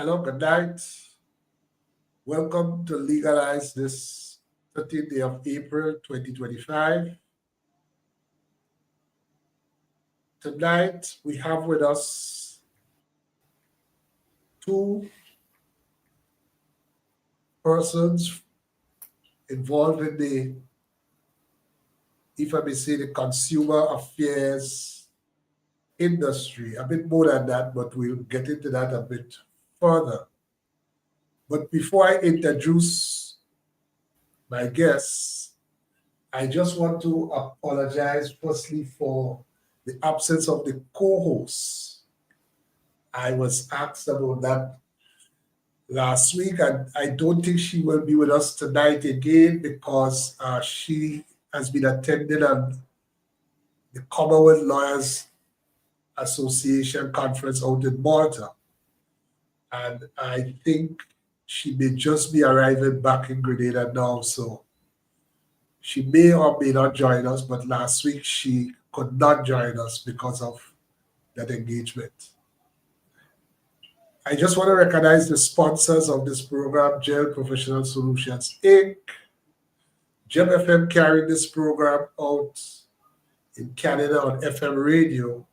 Hello, good night. Welcome to Legalize this 13th day of April 2025. Tonight, we have with us two persons involved in the, if I may say, the consumer affairs industry. A bit more than that, but we'll get into that a bit further. But before I introduce my guests, I just want to apologize firstly for the absence of the co-host. I was asked about that last week, and I don't think she will be with us tonight again because she has been attending the Commonwealth Lawyers Association conference out in Malta. And I think she may just be arriving back in Grenada now, so she may or may not join us, but last week she could not join us because of that engagement. I just want to recognize the sponsors of this program, Gel Professional Solutions, Inc., Gem FM carrying this program out in Canada on FM radio,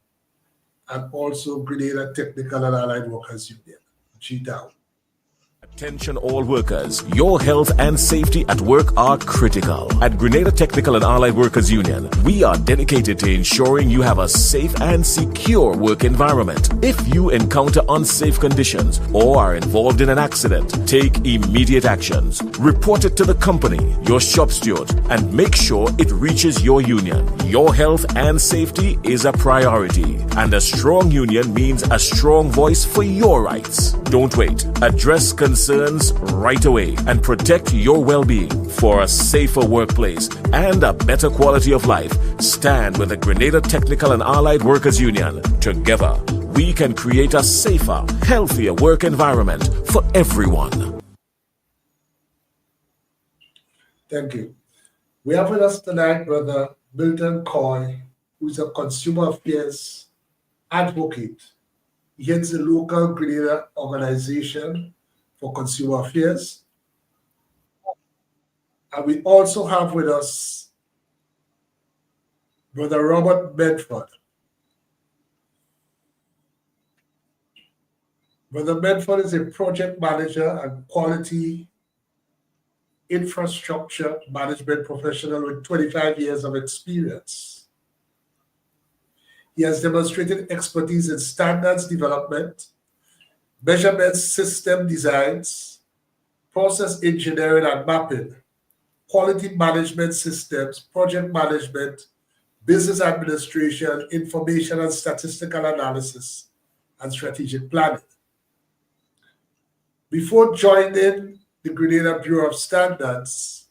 and also Grenada Technical and Allied Workers Union, GTAW. Attention all workers, your health and safety at work are critical. At Grenada Technical and Allied Workers Union, we are dedicated to ensuring you have a safe and secure work environment. If you encounter unsafe conditions or are involved in an accident, take immediate actions. Report it to the company, your shop steward, and make sure it reaches your union. Your health and safety is a priority, and a strong union means a strong voice for your rights. Don't wait. Address concerns right away and protect your well-being. For a safer workplace and a better quality of life, stand with the Grenada Technical and Allied Workers Union. Together, we can create a safer, healthier work environment for everyone. Thank you. We have with us tonight Brother Milton Coy, who is a consumer affairs advocate. He heads the local Grenada organization for consumer affairs. And we also have with us Brother Robert Medford. Brother Medford is a project manager and quality infrastructure management professional with 25 years of experience. He has demonstrated expertise in standards development, measurement system designs, process engineering and mapping, quality management systems, project management, business administration, information and statistical analysis, and strategic planning. Before joining the Grenada Bureau of Standards,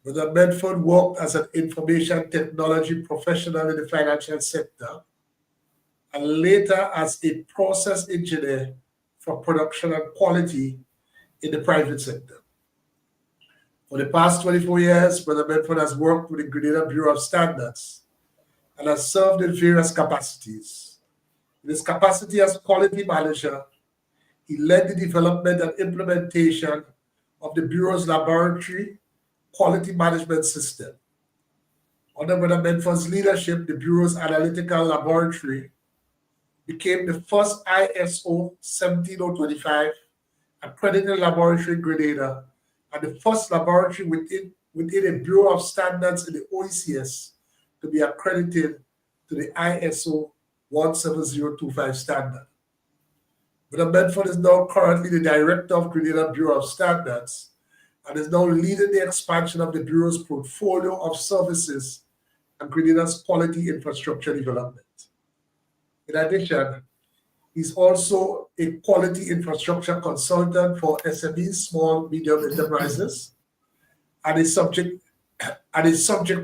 Brother Medford worked as an information technology professional in the financial sector and later as a process engineer for production and quality in the private sector. For the past 24 years, Brother Medford has worked with the Grenada Bureau of Standards and has served in various capacities. In his capacity as quality manager, he led the development and implementation of the Bureau's laboratory quality management system. Under Brother Medford's leadership, the Bureau's analytical laboratory became the first ISO 17025 accredited laboratory in Grenada and the first laboratory within a Bureau of Standards in the OECS to be accredited to the ISO 17025 standard. Brother Medford is now currently the director of Grenada Bureau of Standards and is now leading the expansion of the Bureau's portfolio of services and Grenada's quality infrastructure development. In addition, he's also a quality infrastructure consultant for SMEs, small, medium enterprises, and a subject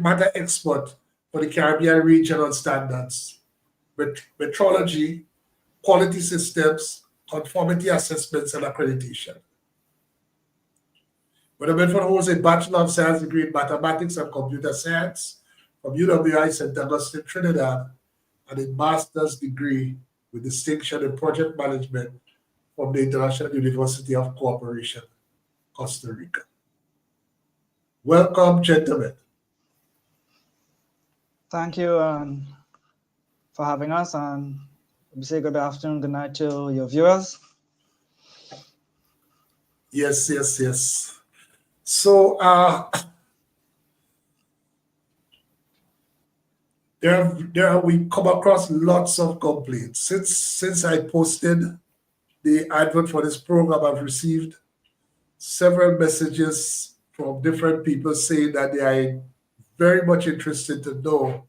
matter expert for the Caribbean region on standards, metrology, quality systems, conformity assessments, and accreditation. Brother Medford holds a Bachelor of Science degree in Mathematics and Computer Science from UWI St. Augustine, Trinidad, and a master's degree with distinction in project management from the International University of Cooperation, Costa Rica. Welcome, gentlemen. Thank you for having us, and we say good afternoon, good night to your viewers. Yes, yes, yes. So we come across lots of complaints. Since I posted the advert for this program, I've received several messages from different people saying that they are very much interested to know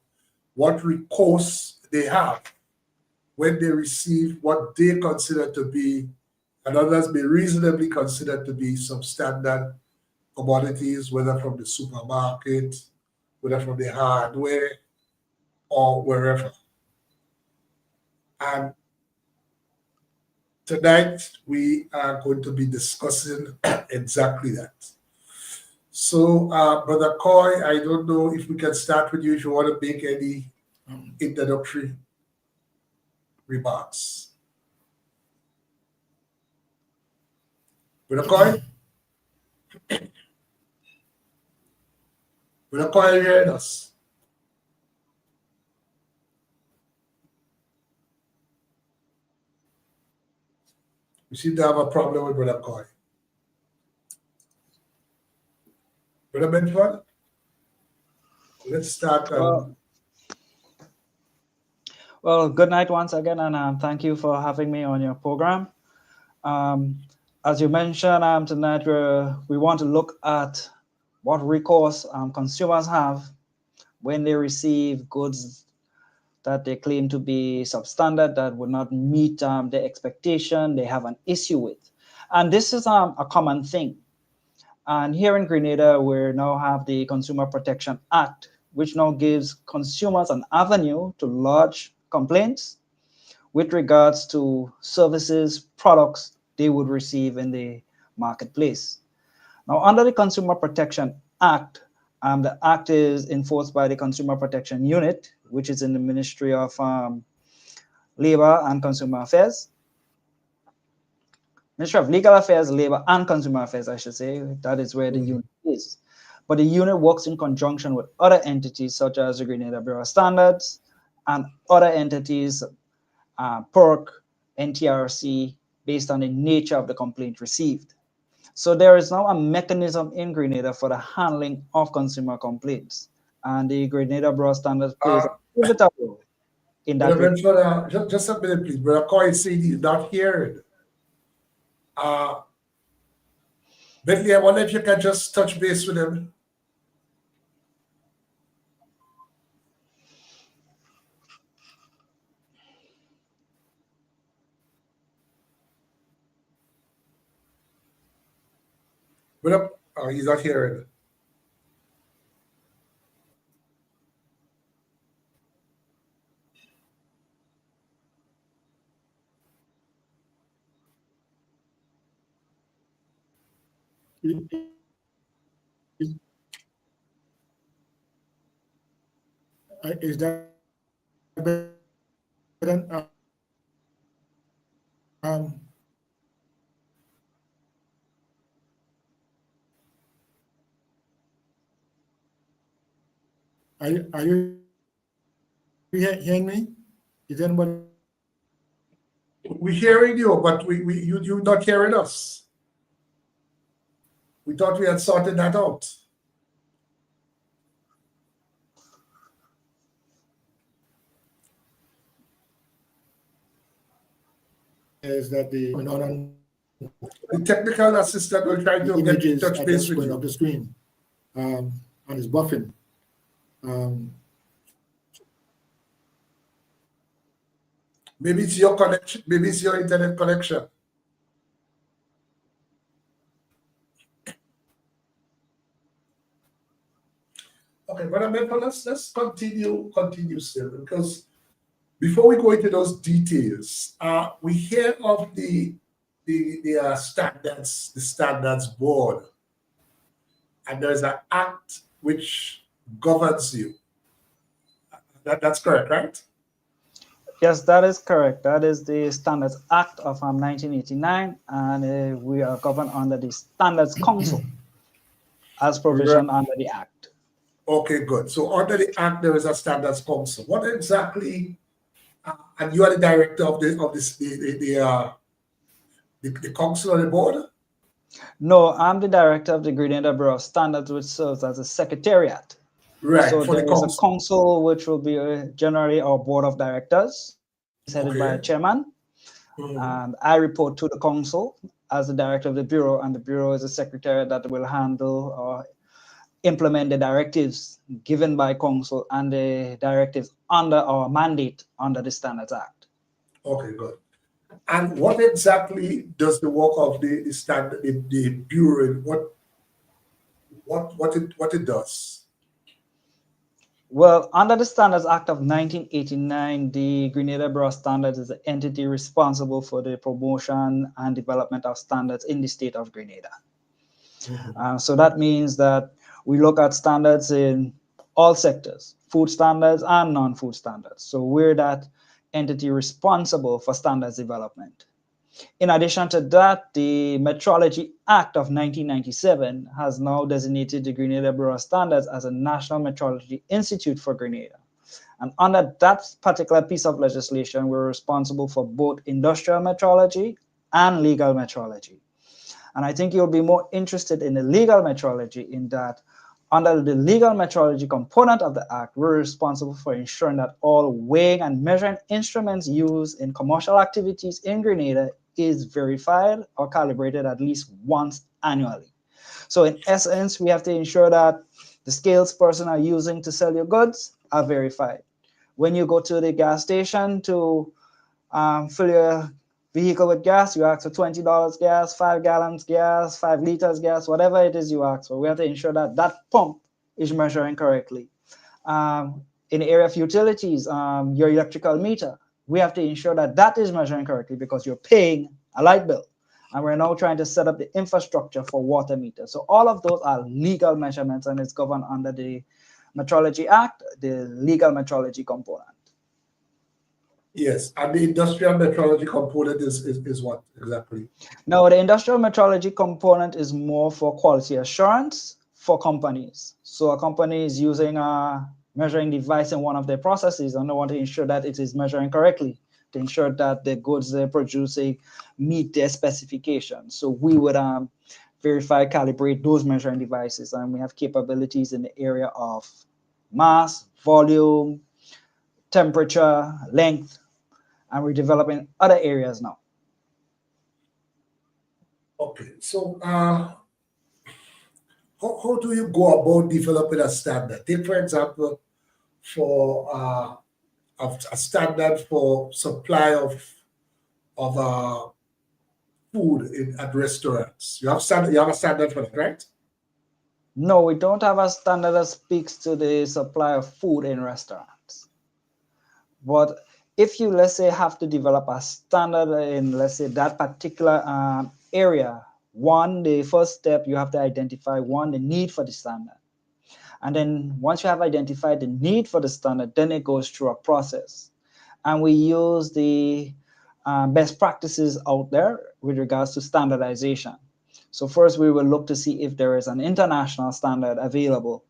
what recourse they have when they receive what they consider to be, and others may reasonably consider to be, substandard commodities, whether from the supermarket, whether from the hardware, or wherever. And tonight we are going to be discussing exactly that. So, Brother Coy, I don't know if we can start with you if you want to make any introductory remarks. Brother Coy? Brother Coy, are you hearing us? We seem to have a problem with Brother Coy. Brother Medford? Let's start. Well, good night once again, and thank you for having me on your program. As you mentioned, tonight we want to look at what recourse consumers have when they receive goods that they claim to be substandard, that would not meet their expectation, they have an issue with. And this is a common thing. And here in Grenada, we now have the Consumer Protection Act, which now gives consumers an avenue to lodge complaints with regards to services, products they would receive in the marketplace. Now, under the Consumer Protection Act, the act is enforced by the Consumer Protection Unit, which is in the Ministry of Labor and Consumer Affairs. Ministry of Legal Affairs, Labor and Consumer Affairs, I should say. That is where the unit is. But the unit works in conjunction with other entities such as the Grenada Bureau of Standards and other entities, PERC, NTRC, based on the nature of the complaint received. So there is now a mechanism in Grenada for the handling of consumer complaints. And the Grenada Bureau of Standards plays a pivotal role in that. Just a minute, please. Brother Coy is saying he's not hearing. Bentley, I wonder if you can just touch base with him. He's not hearing. Is that better? Are you hearing me? Is anybody? We're hearing you, but you're not hearing us. We thought we had sorted that out. Is that the technical assistant will try to get in touch base with you. Of the screen, and it's buffering. Maybe it's your connection. Maybe it's your internet connection. Okay, but let's continue still, because before we go into those details, we hear of the standards board, and there's an act which governs you. That's correct, right? Yes, that is correct. That is the Standards Act of 1989, and we are governed under the Standards Council as Right. provision under the Act. Okay, good. So under the Act, there is a standards council. What exactly? And you are the director of the council or the board? No, I'm the director of the Grenada Bureau of Standards, which serves as a secretariat. Right, So for the there is a council. council, which will be generally our board of directors, is headed by a Okay. chairman. Mhm. And I report to the council as the director of the bureau, and the bureau is a secretariat that will handle or implement the directives given by council and the directives under our mandate under the Standards Act. Okay, good. And what exactly does the work of the standard the bureau what it does? Well, under the Standards Act of 1989, the Grenada Bureau of Standards is the entity responsible for the promotion and development of standards in the state of Grenada. Mhm. So that means that we look at standards in all sectors, food standards and non-food standards. So we're that entity responsible for standards development. In addition to that, the Metrology Act of 1997 has now designated the Grenada Bureau of Standards as a National Metrology Institute for Grenada. And under that particular piece of legislation, we're responsible for both industrial metrology and legal metrology. And I think you'll be more interested in the legal metrology in that under the legal metrology component of the Act, we're responsible for ensuring that all weighing and measuring instruments used in commercial activities in Grenada is verified or calibrated at least once annually. So in essence, we have to ensure that the scales person are using to sell your goods are verified. When you go to the gas station to fill your vehicle with gas, you ask for $20 gas, 5 gallons gas, 5 liters gas, whatever it is you ask for. We have to ensure that that pump is measuring correctly. In the area of utilities, your electrical meter, we have to ensure that that is measuring correctly because you're paying a light bill. And we're now trying to set up the infrastructure for water meters. So all of those are legal measurements, and it's governed under the Metrology Act, the legal metrology component. Yes, and the industrial metrology component is what exactly? Now, the industrial metrology component is more for quality assurance for companies. So a company is using a measuring device in one of their processes, and they want to ensure that it is measuring correctly, to ensure that the goods they're producing meet their specifications. So we would verify, calibrate those measuring devices, and we have capabilities in the area of mass, volume, temperature, length, and we're developing other areas now. Okay, so how do you go about developing a standard? Take for example, for a standard for supply of food at restaurants. You have a standard for that, right? No, we don't have a standard that speaks to the supply of food in restaurants. But if you, let's say, have to develop a standard in, let's say, that particular area, the first step, you have to identify, the need for the standard. And then once you have identified the need for the standard, then it goes through a process. And we use the best practices out there with regards to standardization. So first, we will look to see if there is an international standard available.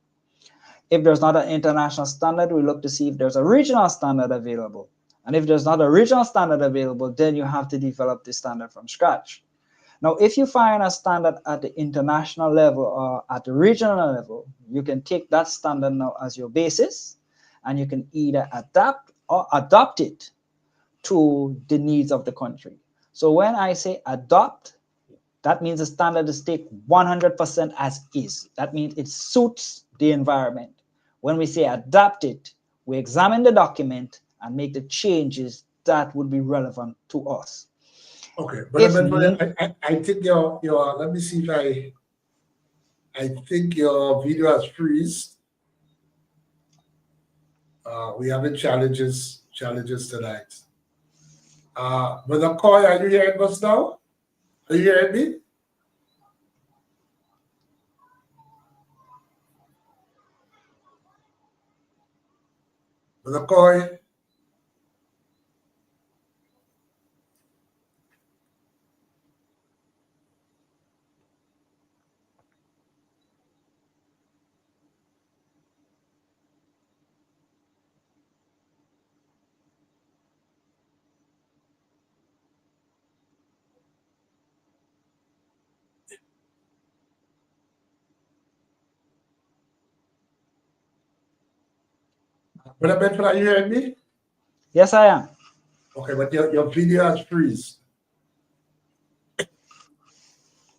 If there's not an international standard, we look to see if there's a regional standard available. And if there's not a regional standard available, then you have to develop the standard from scratch. Now, if you find a standard at the international level or at the regional level, you can take that standard now as your basis, and you can either adapt or adopt it to the needs of the country. So when I say adopt, that means the standard is take 100% as is. That means it suits the environment. When we say adapt it, we examine the document and make the changes that would be relevant to us. Okay, but If I think your let me see if I think your video has freeze. We having challenges tonight. Brother Coy, are you hearing us now? Are you hearing me? Brother Coy? Brother Medford, are you hearing me? Yes, I am. Okay, but your video has freeze.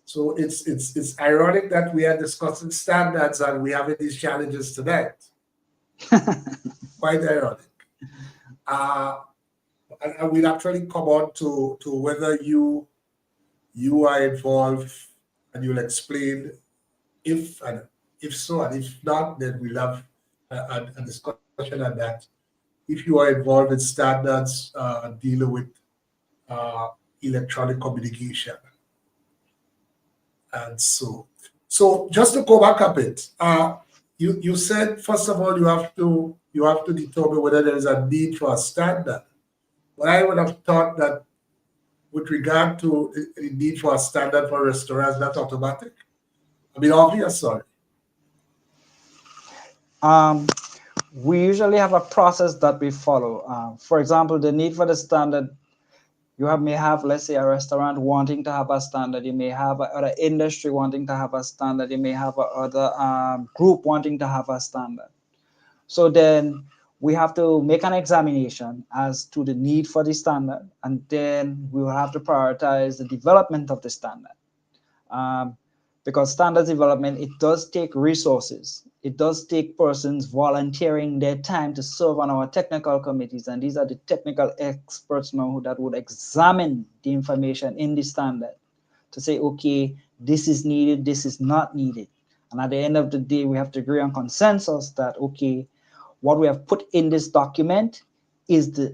So it's ironic that we are discussing standards and we having these challenges tonight. Quite ironic. And we'll actually come on to whether you are involved, and you'll explain if so, and if not, then we'll have a discussion on that. If you are involved in standards dealing with electronic communication, and so just to go back a bit, you said first of all you have to determine whether there is a need for a standard. But I would have thought that with regard to the need for a standard for restaurants, that's automatic. I mean, obvious, sorry. We usually have a process that we follow. For example, the need for the standard, may have, let's say, a restaurant wanting to have a standard. You may have another industry wanting to have a standard. You may have another group wanting to have a standard. So then we have to make an examination as to the need for the standard, and then we will have to prioritize the development of the standard. Because standards development, it does take resources. It does take persons volunteering their time to serve on our technical committees, and these are the technical experts now that would examine the information in the standard to say, okay, this is needed, this is not needed. And at the end of the day, we have to agree on consensus that, okay, what we have put in this document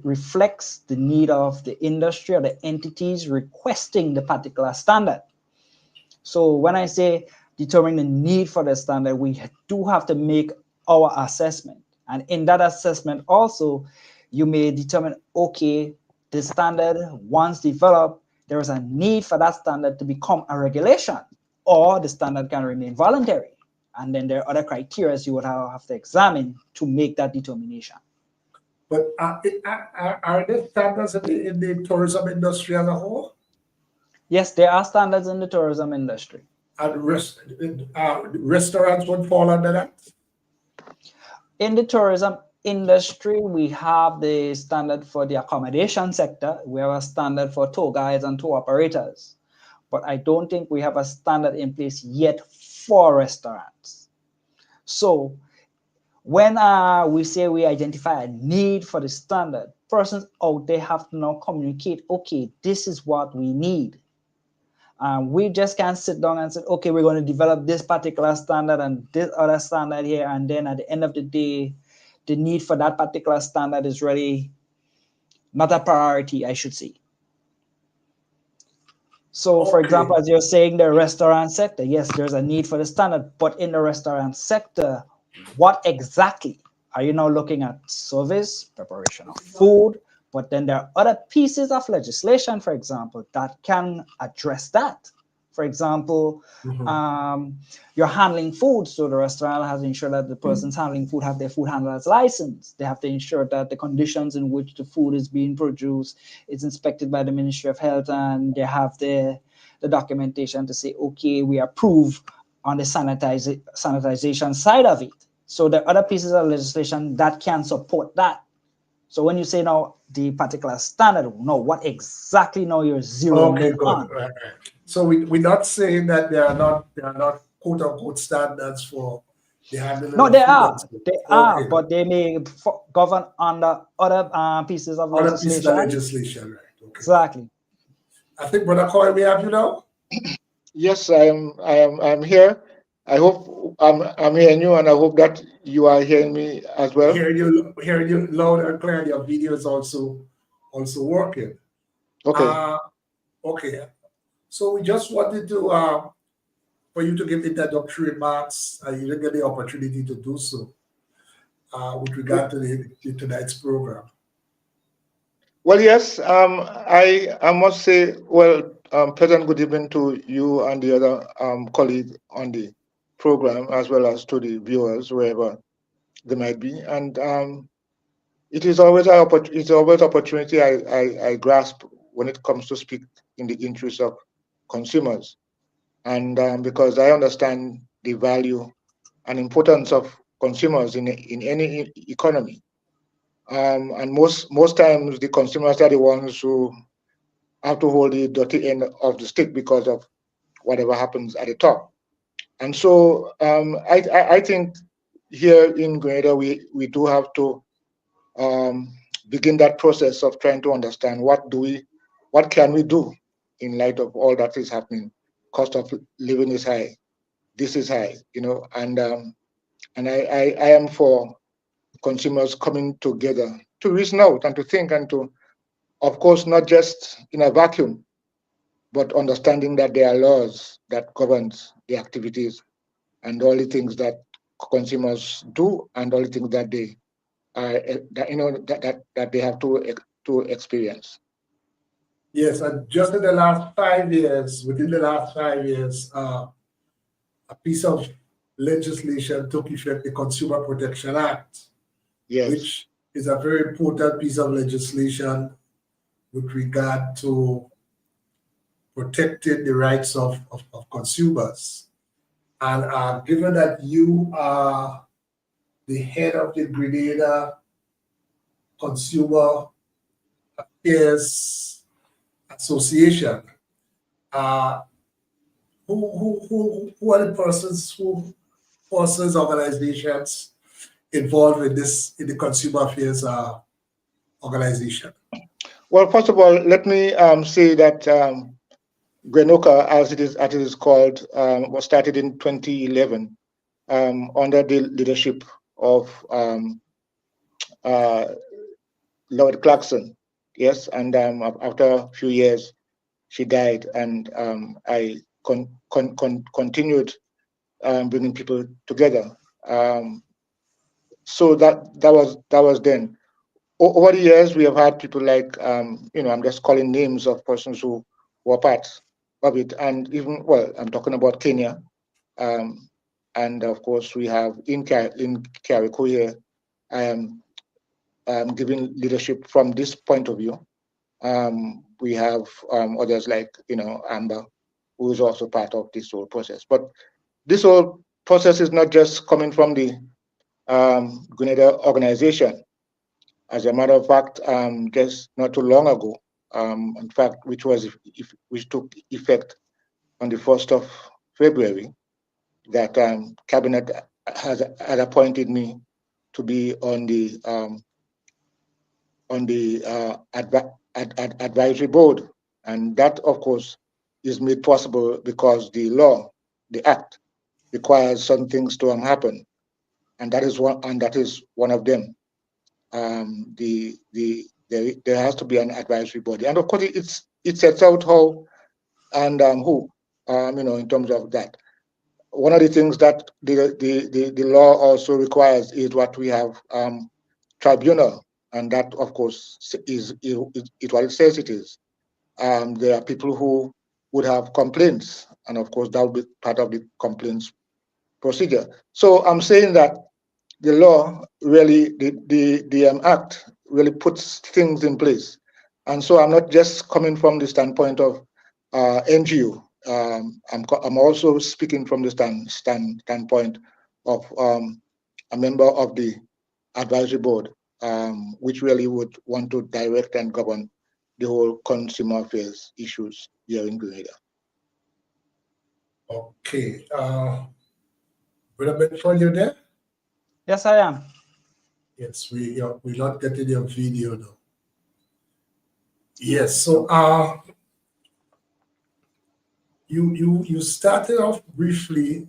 reflects the need of the industry or the entities requesting the particular standard. So when I say determine the need for the standard, we do have to make our assessment. And in that assessment also, you may determine, okay, the standard, once developed, there is a need for that standard to become a regulation, or the standard can remain voluntary. And then there are other criteria you would have to examine to make that determination. But are there standards in the tourism industry as a whole? Yes, there are standards in the tourism industry. And restaurants would fall under that? In the tourism industry, we have the standard for the accommodation sector. We have a standard for tour guides and tour operators. But I don't think we have a standard in place yet for restaurants. So when we say we identify a need for the standard, persons out there have to now communicate, okay, this is what we need. We just can't sit down and say, okay, we're going to develop this particular standard and this other standard here. And then at the end of the day, the need for that particular standard is really not a priority, I should say. So, for example, as you're saying, the restaurant sector, yes, there's a need for the standard. But in the restaurant sector, what exactly? Are you now looking at service, preparation of food? But then there are other pieces of legislation, for example, that can address that. For example, you're handling food. So the restaurant has to ensure that the persons handling food have their food handler's license. They have to ensure that the conditions in which the food is being produced is inspected by the Ministry of Health, and they have the documentation to say, okay, we approve on the sanitization side of it. So there are other pieces of legislation that can support that. So when you say now the particular standard, no, what exactly now you're zeroing on? Right. So we're not saying that there are not quote unquote standards for the handling. No, there are, but they may govern under other pieces of legislation. Right? Okay. Exactly. I think Brother Coy, we have you now. Yes, I'm here. I hope I'm hearing you, and I hope that you are hearing me as well. Hearing you loud and clear. Your video is also working. Okay. Okay. So we just wanted to for you to give introductory remarks. You didn't get the opportunity to do so with regard to tonight's program. Well, yes. I must say, pleasant good evening to you and the other colleague on the program, as well as to the viewers wherever they might be. And it is always opportunity I grasp when it comes to speak in the interest of consumers, and because I understand the value and importance of consumers in any economy, And most times the consumers are the ones who have to hold the dirty end of the stick because of whatever happens at the top. And so I think here in Grenada we do have to begin that process of trying to understand what can we do in light of all that is happening. Cost of living is high. This is high, and I am for consumers coming together to reason out and to think and to, of course, not just in a vacuum, but understanding that there are laws that governs the activities and all the things that consumers do and all the things that they that they have to experience. Yes, and just in the last 5 years, within the last 5 years, a piece of legislation took effect, the Consumer Protection Act, Yes. which is a very important piece of legislation with regard to protecting the rights of consumers. And given that you are the head of the Grenada Consumer Affairs Association, who are the persons, organizations involved in the Consumer Affairs organization? Well, first of all, let me say that GRENOCA, as it is called, was started in 2011 under the leadership of Lord Clarkson. Yes, and after a few years, she died, and I continued bringing people together. So that was then. Over the years, we have had people like, I'm just calling names of persons who were part of it. And even, well, I'm talking about Kenya. And of course, we have in Carrico here, I am giving leadership from this point of view. We have others like, Amber, who is also part of this whole process. But this whole process is not just coming from the Grenada organization. As a matter of fact, just not too long ago, in fact, which took effect on the 1st of February, that Cabinet had appointed me to be on the advisory board, and that, of course, is made possible because the law, the act, requires some things to happen, and that is one of them. There has to be an advisory body, and of course it sets out how and who, in terms of that. One of the things that the law also requires is what we have tribunal, and that of course is what it says it is. There are people who would have complaints, and of course that will be part of the complaints procedure. So I'm saying that the law really, the act really puts things in place. And so I'm not just coming from the standpoint of NGO. I'm also speaking from the standpoint of a member of the advisory board, which really would want to direct and govern the whole consumer affairs issues here in Grenada. Okay. Brother Medford, you there? Yes, I am. Yes, we're not getting your video though. Yes, so you started off briefly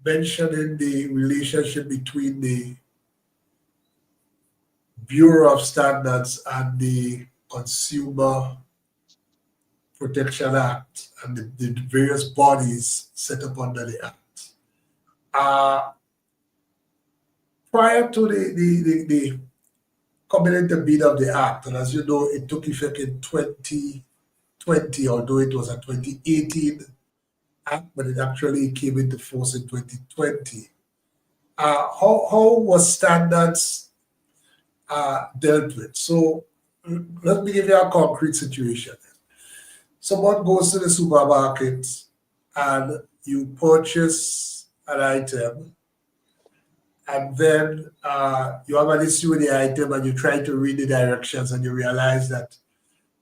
mentioning the relationship between the Bureau of Standards and the Consumer Protection Act and the various bodies set up under the Act. Prior to the coming into being of the Act, and as you know, it took effect in 2020, although it was a 2018 Act, but it actually came into force in 2020. How was standards dealt with? So let me give you a concrete situation. Someone goes to the supermarket and you purchase an item, and then you have an issue with the item and you try to read the directions and you realize that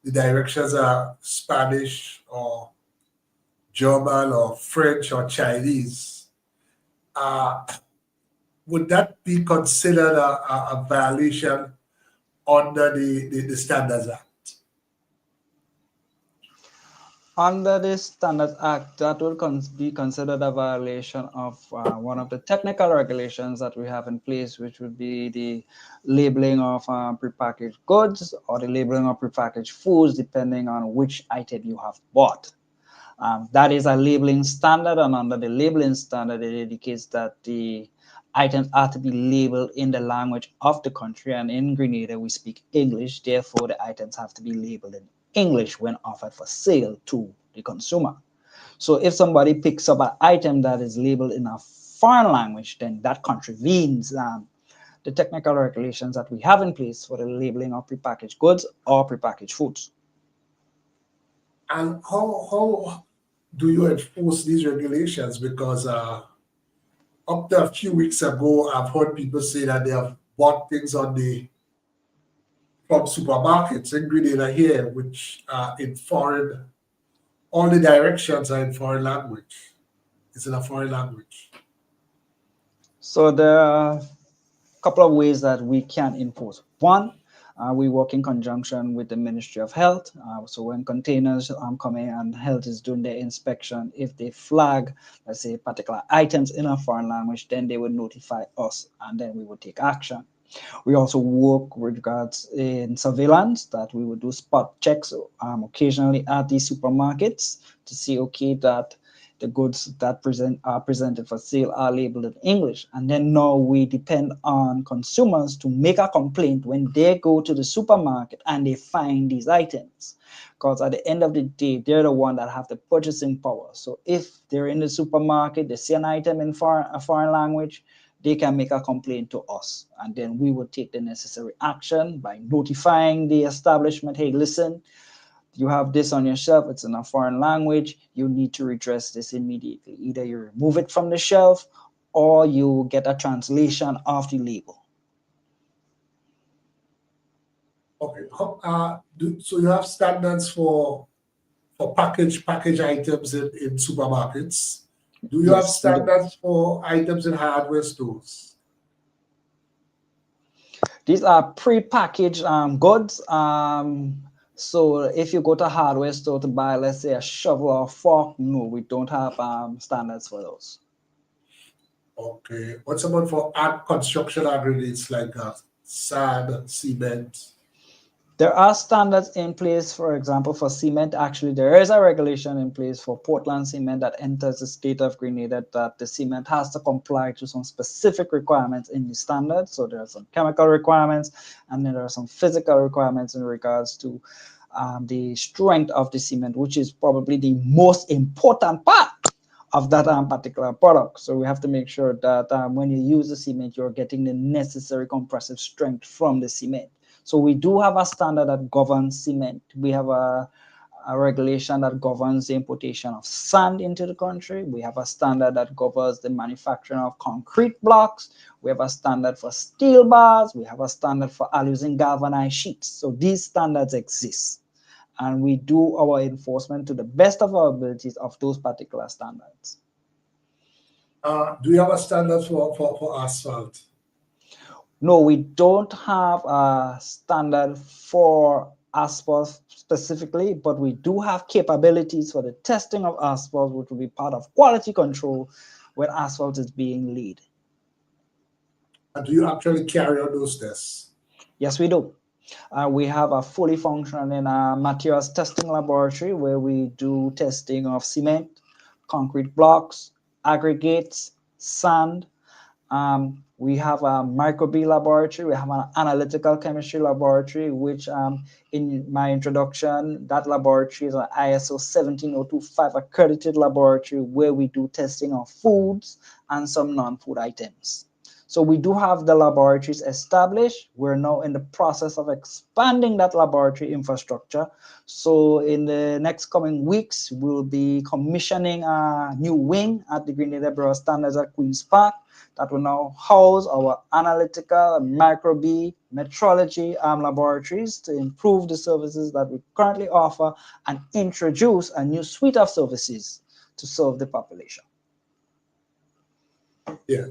the directions are Spanish or German or French or Chinese, would that be considered a violation under the Standards Act? Under the Standards Act, that will be considered a violation of one of the technical regulations that we have in place, which would be the labeling of prepackaged goods or the labeling of prepackaged foods, depending on which item you have bought. That is a labeling standard, and under the labeling standard, it indicates that the items are to be labeled in the language of the country, and in Grenada we speak English, therefore the items have to be labeled in English when offered for sale to the consumer. So if somebody picks up an item that is labeled in a foreign language, then that contravenes the technical regulations that we have in place for the labeling of prepackaged goods or prepackaged foods. And how do you enforce these regulations? Because up to a few weeks ago, I've heard people say that they have bought things from supermarkets in Grenada here, which are in foreign, all the directions are in foreign language. It's in a foreign language. So there are a couple of ways that we can enforce. One, we work in conjunction with the Ministry of Health. So when containers come in and health is doing their inspection, if they flag, let's say, particular items in a foreign language, then they would notify us and then we would take action. We also work with regards in surveillance, that we would do spot checks occasionally at these supermarkets to see, okay, that the goods that are presented for sale are labeled in English. And then now we depend on consumers to make a complaint when they go to the supermarket and they find these items. Because at the end of the day, they're the one that have the purchasing power. So if they're in the supermarket, they see an item in a foreign language, they can make a complaint to us. And then we would take the necessary action by notifying the establishment, hey, listen, you have this on your shelf, it's in a foreign language, you need to redress this immediately. Either you remove it from the shelf or you get a translation of the label. Okay. So you have standards for package items in supermarkets. Do you have standards for items in hardware stores? These are pre-packaged goods. So if you go to a hardware store to buy, let's say, a shovel or a fork, no, we don't have standards for those. Okay. What's about for construction aggregates like sand, cement? There are standards in place, for example, for cement. Actually, there is a regulation in place for Portland cement that enters the state of Grenada, that the cement has to comply to some specific requirements in the standard. So there are some chemical requirements, and then there are some physical requirements in regards to the strength of the cement, which is probably the most important part of that particular product. So we have to make sure that when you use the cement, you're getting the necessary compressive strength from the cement. So we do have a standard that governs cement. We have a regulation that governs the importation of sand into the country. We have a standard that governs the manufacturing of concrete blocks. We have a standard for steel bars. We have a standard for using galvanized sheets. So these standards exist, and we do our enforcement to the best of our abilities of those particular standards. Do you have a standard for asphalt? No, we don't have a standard for asphalt specifically, but we do have capabilities for the testing of asphalt, which will be part of quality control when asphalt is being laid. And do you actually carry out those tests? Yes, we do. We have a fully functioning materials testing laboratory where we do testing of cement, concrete blocks, aggregates, sand. We have a microbial laboratory. We have an analytical chemistry laboratory, which in my introduction, that laboratory is an ISO 17025 accredited laboratory where we do testing of foods and some non-food items. So we do have the laboratories established. We're now in the process of expanding that laboratory infrastructure. So in the next coming weeks, we'll be commissioning a new wing at the Grenada Bureau of Standards at Queen's Park that will now house our analytical, microbe, metrology laboratories to improve the services that we currently offer and introduce a new suite of services to serve the population. Yeah.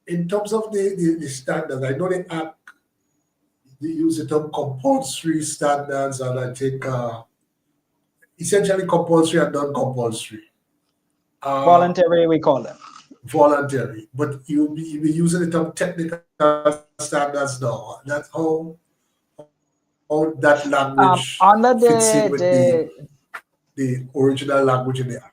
In terms of the standards, I know the Act, they use the term compulsory standards, and I think essentially compulsory and non-compulsory. Voluntary, we call them. Voluntary, but you'll be using the term technical standards now. That's how that language under fits in with the original language in the Act.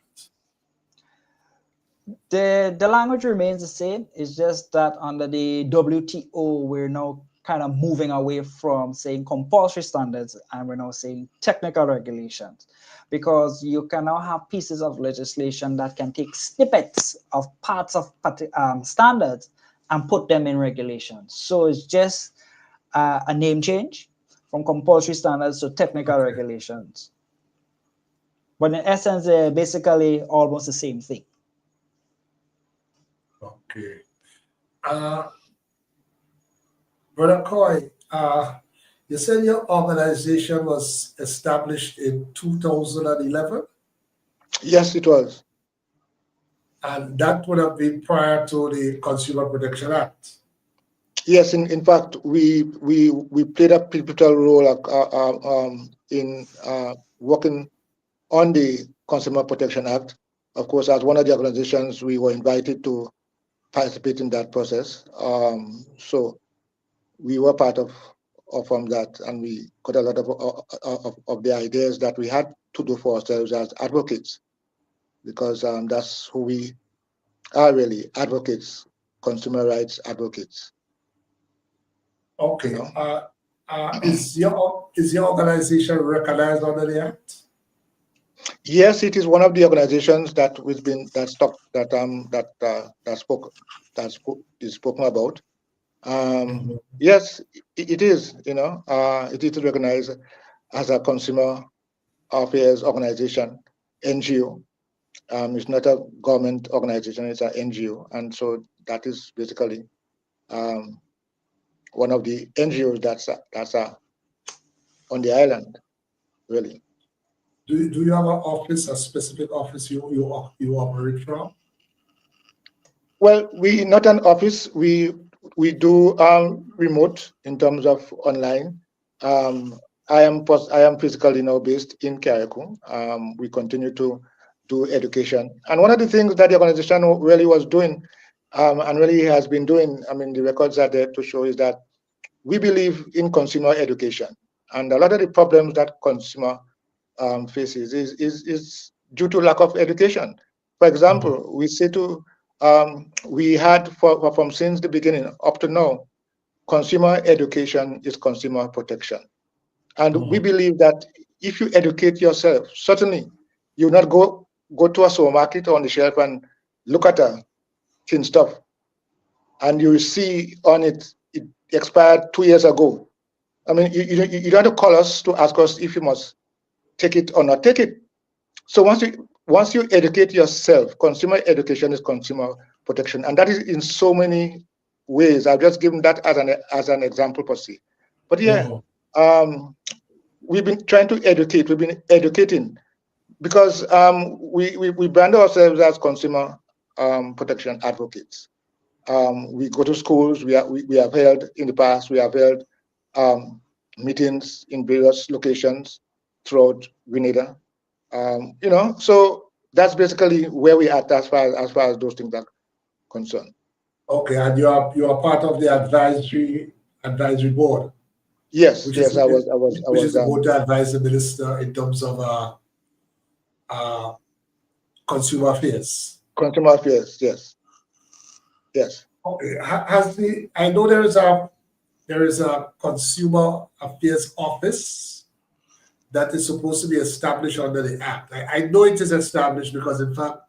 The language remains the same. It's just that under the WTO, we're now kind of moving away from saying compulsory standards and we're now saying technical regulations, because you can now have pieces of legislation that can take snippets of parts of standards and put them in regulations. So it's just a name change from compulsory standards to technical regulations. But in essence, they're basically almost the same thing. Okay. Brother Coy, you said your organization was established in 2011? Yes, it was. And that would have been prior to the Consumer Protection Act. Yes, in fact, we played a pivotal role in working on the Consumer Protection Act. Of course, as one of the organizations, we were invited to participate in that process. So we were part of that, and we got a lot of the ideas that we had to do for ourselves as advocates, because that's who we are, really, advocates, consumer rights advocates. Okay. You know? Is your organization recognized under the Act? Yes, it is one of the organizations that is spoken about. Yes, it is. You know, it is recognized as a consumer affairs organization, NGO. It's not a government organization; it's an NGO, and so that is basically one of the NGOs that's on the island, really. Do you have an office, a specific office you operate from? Well, we not an office. We do remote in terms of online. I am physically now based in Carriacou. We continue to do education, and one of the things that the organization really was doing, and really has been doing, I mean, the records are there to show, is that we believe in consumer education, and a lot of the problems that consumer faces is due to lack of education. For example, we say we had from since the beginning up to now, consumer education is consumer protection. And we believe that if you educate yourself, certainly you not go to a supermarket or on the shelf and look at a thin stuff and you see on it expired 2 years ago. I mean, you don't have to call us to ask us if you must take it or not take it. So once you educate yourself, consumer education is consumer protection, and that is in so many ways. I've just given that as an example per se. But yeah, we've been trying to educate. We've been educating because we brand ourselves as consumer protection advocates. We go to schools. We have held in the past. We have held meetings in various locations throughout Grenada. You know, so that's basically where we are as far as those things are concerned. Okay, and you are part of the advisory board. Yes, which yes, is, I was. Which is the board to advise the minister in terms of consumer affairs. Consumer affairs, yes, yes. Okay, I know there is a consumer affairs office that is supposed to be established under the Act. I know it is established because, in fact,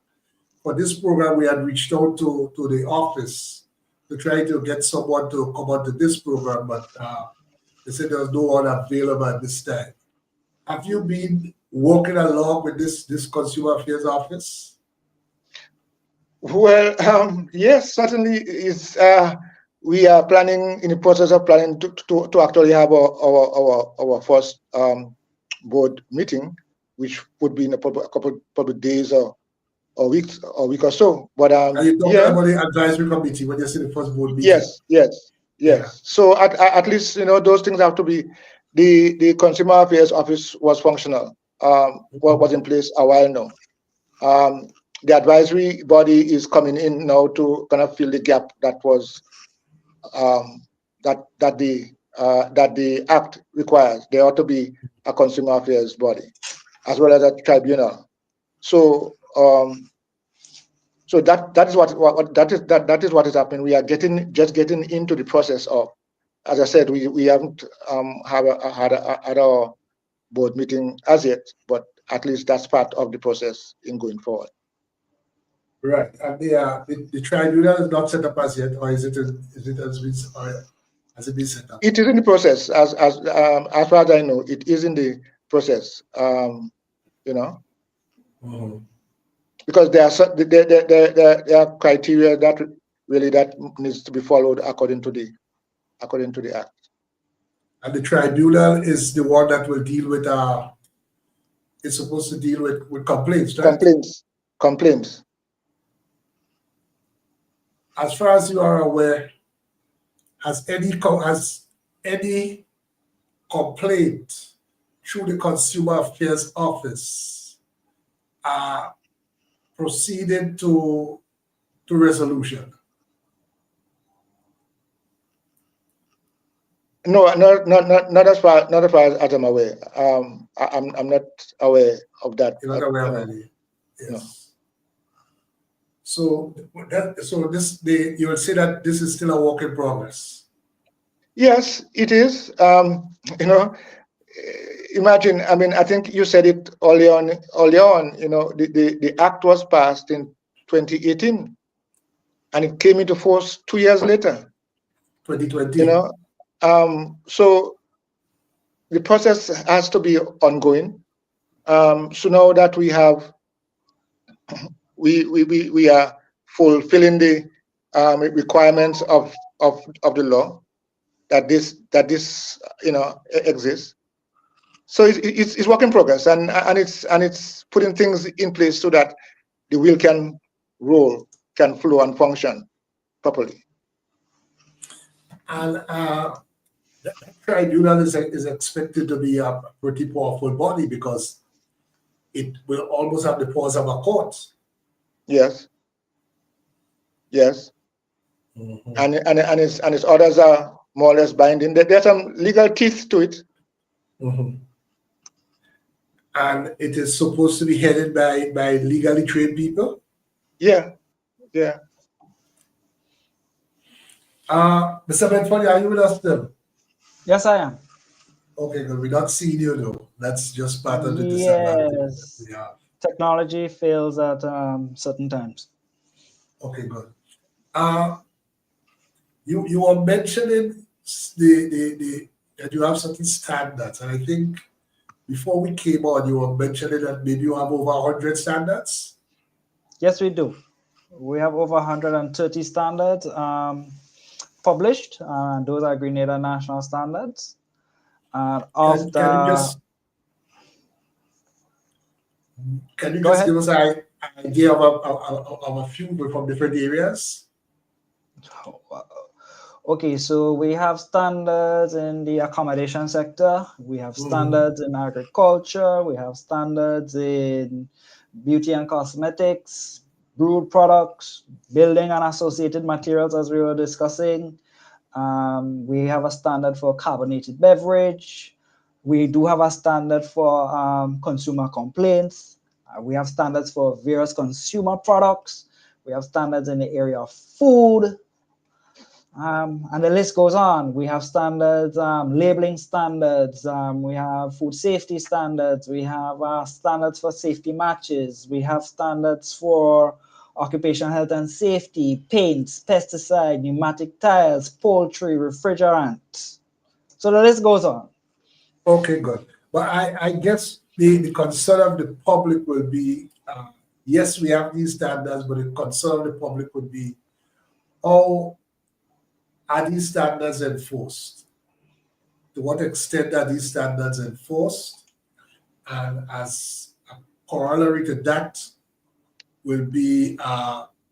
for this program, we had reached out to the office to try to get someone to come on to this program, but they said there was no one available at this time. Have you been working along with this Consumer Affairs Office? Well, yes, certainly. It's we are planning, in the process of planning to actually have our first board meeting, which would be in a couple of days or weeks or week or so. But Are you talking yeah, about the advisory committee when you say the first board meeting? yes. Yeah. So at least those things have to be. The Consumer Affairs Office was functional, was in place a while now. The advisory body is coming in now to kind of fill the gap that was that the Act requires. There ought to be a Consumer Affairs body as well as a tribunal. So so that is what is happening. We are just getting into the process of, as I said, we haven't had our board meeting as yet, but at least that's part of the process in going forward. Right, and the tribunal is not set up as yet, or has it been set up? It is in the process, as far as I know, it is in the process. Because there are criteria that needs to be followed according to the Act. And the tribunal is the one that will deal with it's supposed to deal with complaints, right? Complaints. As far as you are aware, has any complaint through the Consumer Affairs Office proceeded to resolution? No, not as far as I'm aware. I'm not aware of that. You're not aware of any? Yes. No. So you will say that this is still a work in progress. Yes, it is. Imagine. I mean, I think you said it early on. The Act was passed in 2018, and it came into force 2 years later. 2020. So the process has to be ongoing. So now that we have. We are fulfilling the requirements of the law that this exists. So it's work in progress, and it's putting things in place so that the wheel can roll, can flow, and function properly. And the tribunal is expected to be a pretty powerful body because it will almost have the powers of a court. Yes. Mm-hmm. And its orders are more or less binding. There's some legal teeth to it. Mm-hmm. And it is supposed to be headed by legally trained people. Yeah. Mr. Medford, are you with us still? Yes, I am. Okay, good. We're not seeing you though. That's just part of the disadvantage that we have. Technology fails at certain times. Okay, good. You were mentioning that you have certain standards, and I think before we came on, you were mentioning that maybe you have over 100 standards. Yes, we do. We have over 130 standards published, and those are Grenada national standards. Can you just give us an idea of a few from different areas? Okay, so we have standards in the accommodation sector, we have standards in agriculture, we have standards in beauty and cosmetics, brewed products, building and associated materials, as we were discussing. We have a standard for carbonated beverage. We do have a standard for consumer complaints. We have standards for various consumer products. We have standards in the area of food. And the list goes on. We have standards, labeling standards. We have food safety standards. We have standards for safety matches. We have standards for occupational health and safety, paints, pesticide, pneumatic tires, poultry, refrigerant. So the list goes on. Okay, good. But I guess the concern of the public will be, yes, we have these standards, but the concern of the public would be, how are these standards enforced? To what extent are these standards enforced? And as a corollary to that will be,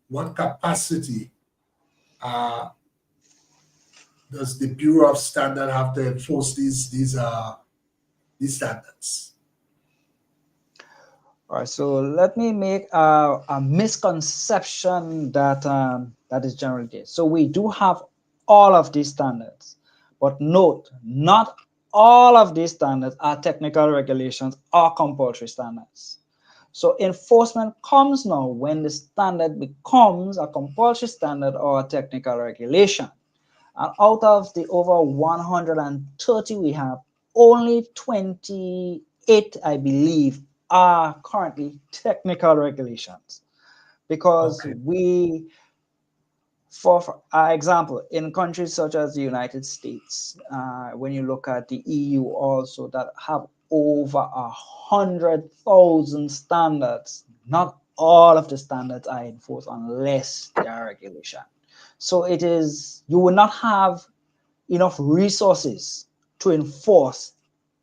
what capacity does the Bureau of Standards have to enforce these standards? All right, so let me make a misconception that that is generally there. So we do have all of these standards, but note, not all of these standards are technical regulations or compulsory standards. So enforcement comes now when the standard becomes a compulsory standard or a technical regulation. And out of the over 130 we have, only 28, I believe, are currently technical regulations. Because Okay. for example, in countries such as the United States, when you look at the EU also, that have over 100,000 standards, not all of the standards are enforced unless they are regulation. So it is, you will not have enough resources to enforce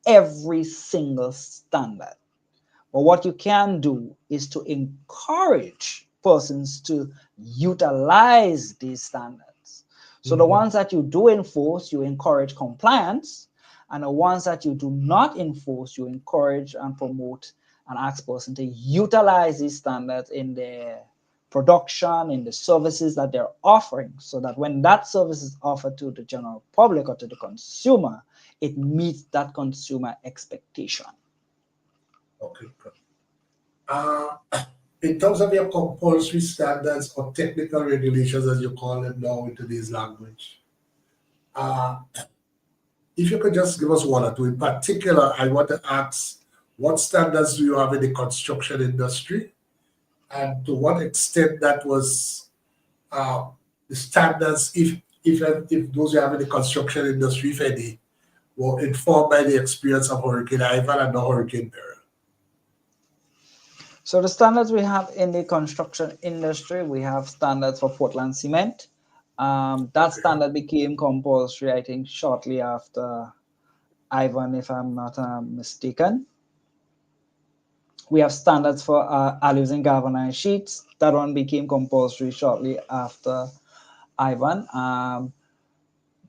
every single standard. But what you can do is to encourage persons to utilize these standards. So the ones that you do enforce, you encourage compliance, and the ones that you do not enforce, you encourage and promote and ask persons to utilize these standards in their production, in the services that they're offering, so that when that service is offered to the general public or to the consumer, it meets that consumer expectation. Okay, good. In terms of your compulsory standards or technical regulations, as you call them now in today's language, if you could just give us one or two. In particular, I want to ask, what standards do you have in the construction industry, and to what extent that was the standards, if those you have in the construction industry, if any, were informed by the experience of Hurricane Ivan and the Hurricane Beryl? So the standards we have in the construction industry, we have standards for Portland cement. That standard became compulsory, I think, shortly after Ivan, if I'm not mistaken. We have standards for alloys and galvanized sheets. That one became compulsory shortly after Ivan.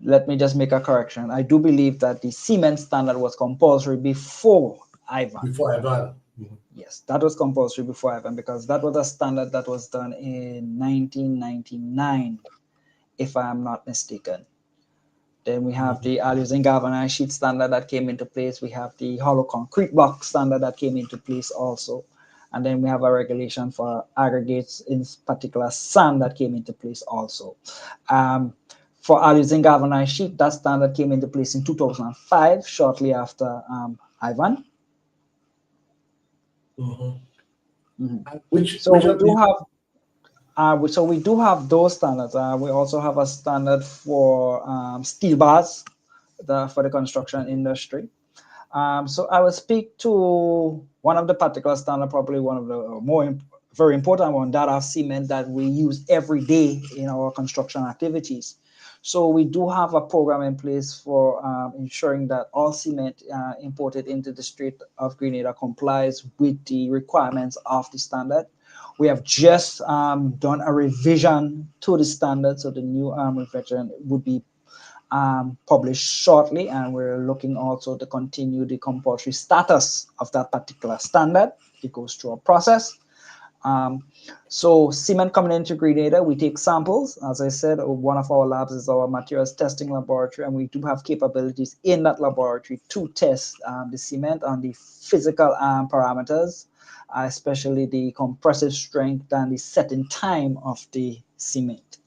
Let me just make a correction. I do believe that the cement standard was compulsory before Ivan. Before Ivan. Yes, that was compulsory before Ivan, because that was a standard that was done in 1999, if I am not mistaken. Then we have the alloys and galvanized sheet standard that came into place. We have the hollow concrete block standard that came into place also. And then we have a regulation for aggregates, in particular sand, that came into place also. For alloys and galvanized sheet, that standard came into place in 2005, shortly after Ivan. So we do have those standards. We also have a standard for steel bars for the construction industry. So I will speak to one of the particular standard, probably one of the very important one, that of cement, that we use every day in our construction activities. So we do have a program in place for ensuring that all cement imported into the state of Grenada complies with the requirements of the standard. We have just done a revision to the standard, so the new revision would be published shortly, and we're looking also to continue the compulsory status of that particular standard. It goes through a process. So cement coming into Grenada, we take samples. As I said, one of our labs is our materials testing laboratory, and we do have capabilities in that laboratory to test the cement on the physical parameters, especially the compressive strength and the setting time of the cement.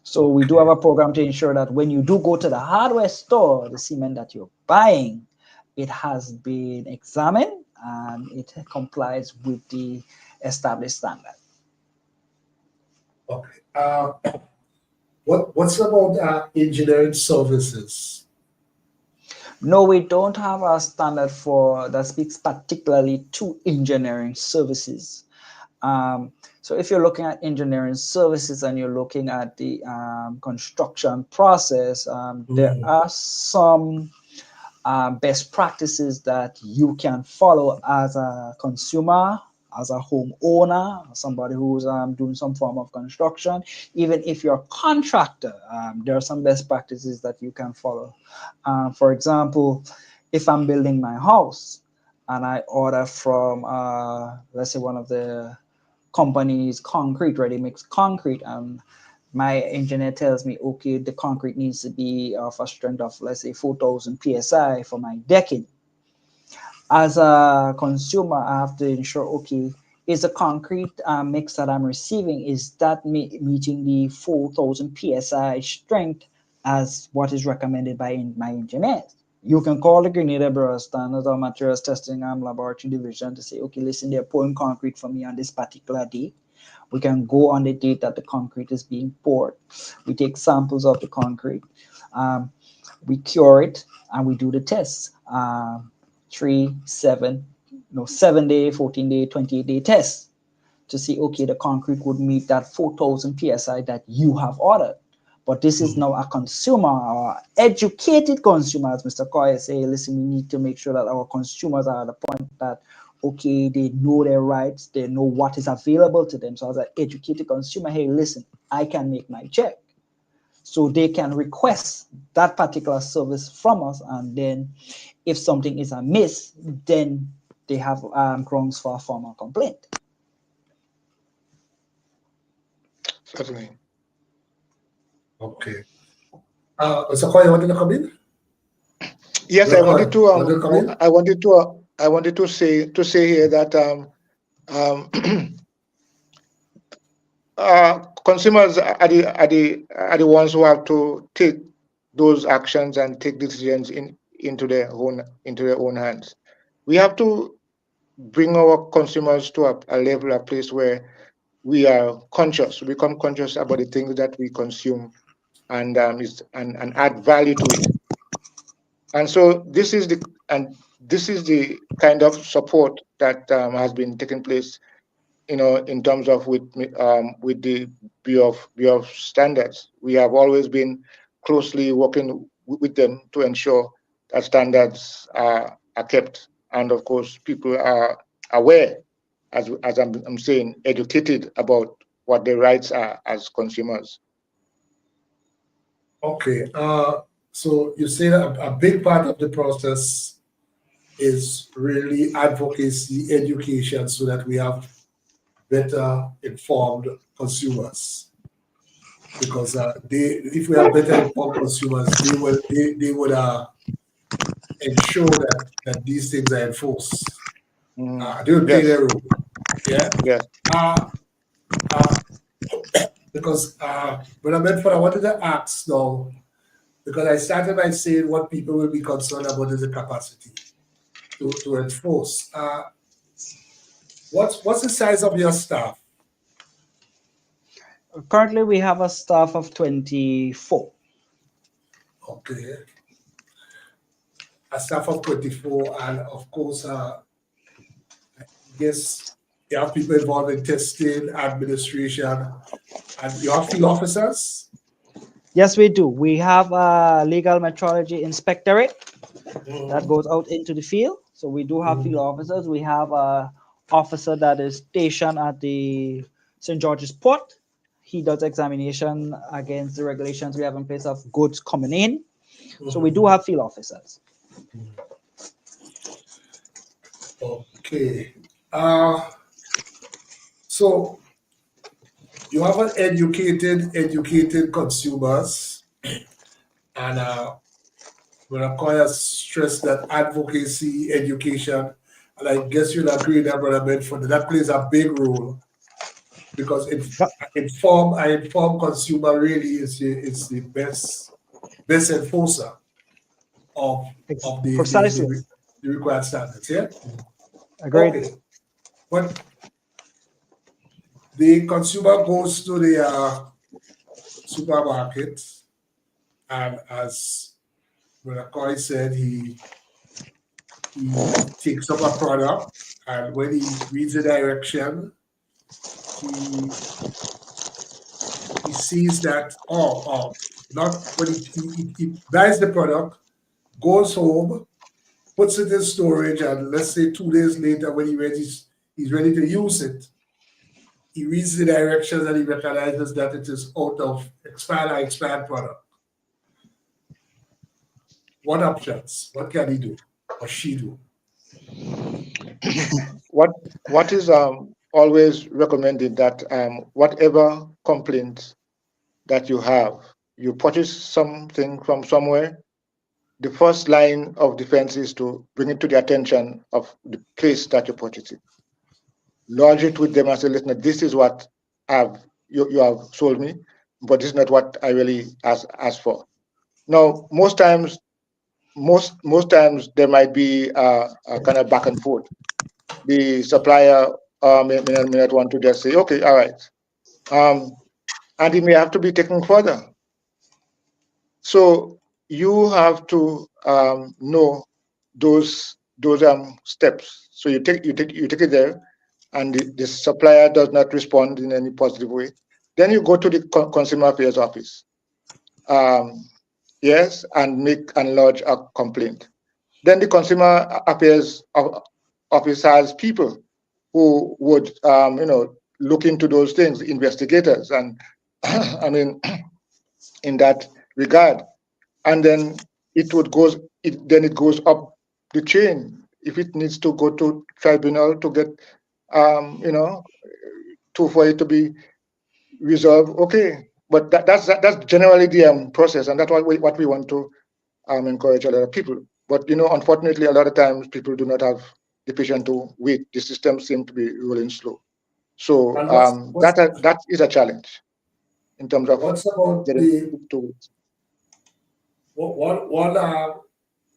So we do have a program to ensure that when you do go to the hardware store, the cement that you're buying, it has been examined and it complies with the established standard. Okay. What's about engineering services? No, we don't have a standard for that speaks particularly to engineering services. So if you're looking at engineering services and you're looking at the construction process, there are some best practices that you can follow as a consumer, as a homeowner, somebody who's doing some form of construction. Even if you're a contractor, there are some best practices that you can follow. For example, if I'm building my house and I order from, let's say, one of the companies, concrete, ready mix concrete, and my engineer tells me, okay, the concrete needs to be of a strength of, let's say, 4,000 psi for my decking. As a consumer, I have to ensure, okay, is the concrete mix that I'm receiving, is that meeting the 4,000 psi strength as what is recommended by my engineers? You can call the Grenada Bureau of Standards or Materials Testing Laboratory Division to say, okay, listen, they're pouring concrete for me on this particular day. We can go on the date that the concrete is being poured. We take samples of the concrete, we cure it, and we do the tests. 7 day, 14 day, 28-day tests to see, okay, the concrete would meet that 4,000 psi that you have ordered. But this is now a consumer, or educated consumer, as Mr. Coy say, listen, we need to make sure that our consumers are at the point that, okay, they know their rights, they know what is available to them. So as an educated consumer, hey, listen, I can make my check. So they can request that particular service from us, and then if something is amiss, then they have grounds for a formal complaint. Certainly. Okay. Mr. Coy, you wanted to come in? Yes, I wanted to say here that consumers are the ones who have to take those actions and take decisions into their own hands. We have to bring our consumers to a place where we are conscious. We become conscious about the things that we consume and add value to it. And so this is the kind of support that has been taking place, in terms of with the Bureau of Standards. We have always been closely working with them to ensure that standards are kept, and of course people are aware, as I'm saying, educated about what their rights are as consumers. Okay. So you say that a big part of the process is really advocacy, education, so that we have better informed consumers. Because if we have better informed consumers, they would ensure that these things are enforced. They will play their role. Yeah. Yes. Because Brother Medford, I wanted to ask now, because I started by saying what people will be concerned about is the capacity to enforce. What's the size of your staff? Currently, we have a staff of 24. Okay. A staff of 24, and of course, I guess you have people involved in testing, administration, and you have field officers? Yes, we do. We have a legal metrology inspectorate that goes out into the field. So we do have field officers. We have a officer that is stationed at the St. George's Port. He does examination against the regulations we have in place of goods coming in. So we do have field officers. Okay. So you have an educated consumers, and when I call it stress that advocacy, education, and I guess you'll agree that, Brother Medford, that plays a big role, because informed consumer really is the best enforcer of the required standards. Yeah. Agreed. Okay. But The consumer goes to the supermarket, and as Brother Coy said, he takes up a product, and when he reads the direction, he sees that not when he buys the product, goes home, puts it in storage, and let's say 2 days later, when he's ready to use it, he reads the directions and he recognizes that it is out of expired product. What options? What can he do or she do? What is always recommended that whatever complaint that you have, you purchase something from somewhere, the first line of defense is to bring it to the attention of the place that you purchase it. Lodge it with them and say, listen, this is what you have sold me, but this is not what I really asked for. Now, most times there might be a kind of back and forth. The supplier may not want to just say, okay, all right. And it may have to be taken further. So you have to know those steps. So you take it there, and the supplier does not respond in any positive way. Then you go to the Consumer Affairs Office. Yes, and lodge a complaint. Then the Consumer Affairs Office has people who would look into those things, investigators, and I mean, in that regard. And then it goes up the chain. If it needs to go to tribunal to get for it to be resolved, okay. But that's generally the process, and that's what we want to encourage a lot of people. But unfortunately, a lot of times people do not have the patience to wait. The system seems to be rolling slow. So that is a challenge in terms of what's about getting to it. One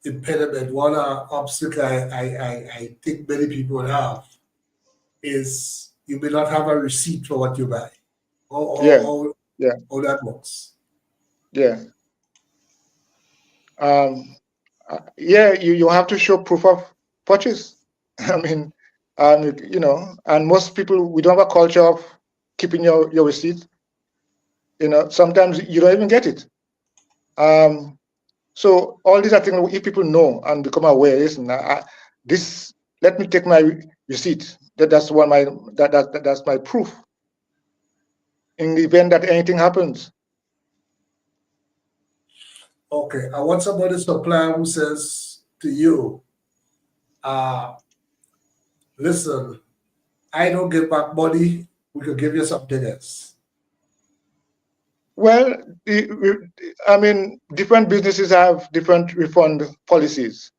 impediment, one obstacle I think many people have is you may not have a receipt for what you buy. How that works. Yeah. You have to show proof of purchase. I mean, and most people, we don't have a culture of keeping your receipt. Sometimes you don't even get it. So all these are things, if people know and become aware, listen, let me take my receipt. That's my proof. In the event that anything happens. Okay, and what's about the supplier who says to you, listen, I don't give back money, we could give you something else? Well, different businesses have different refund policies.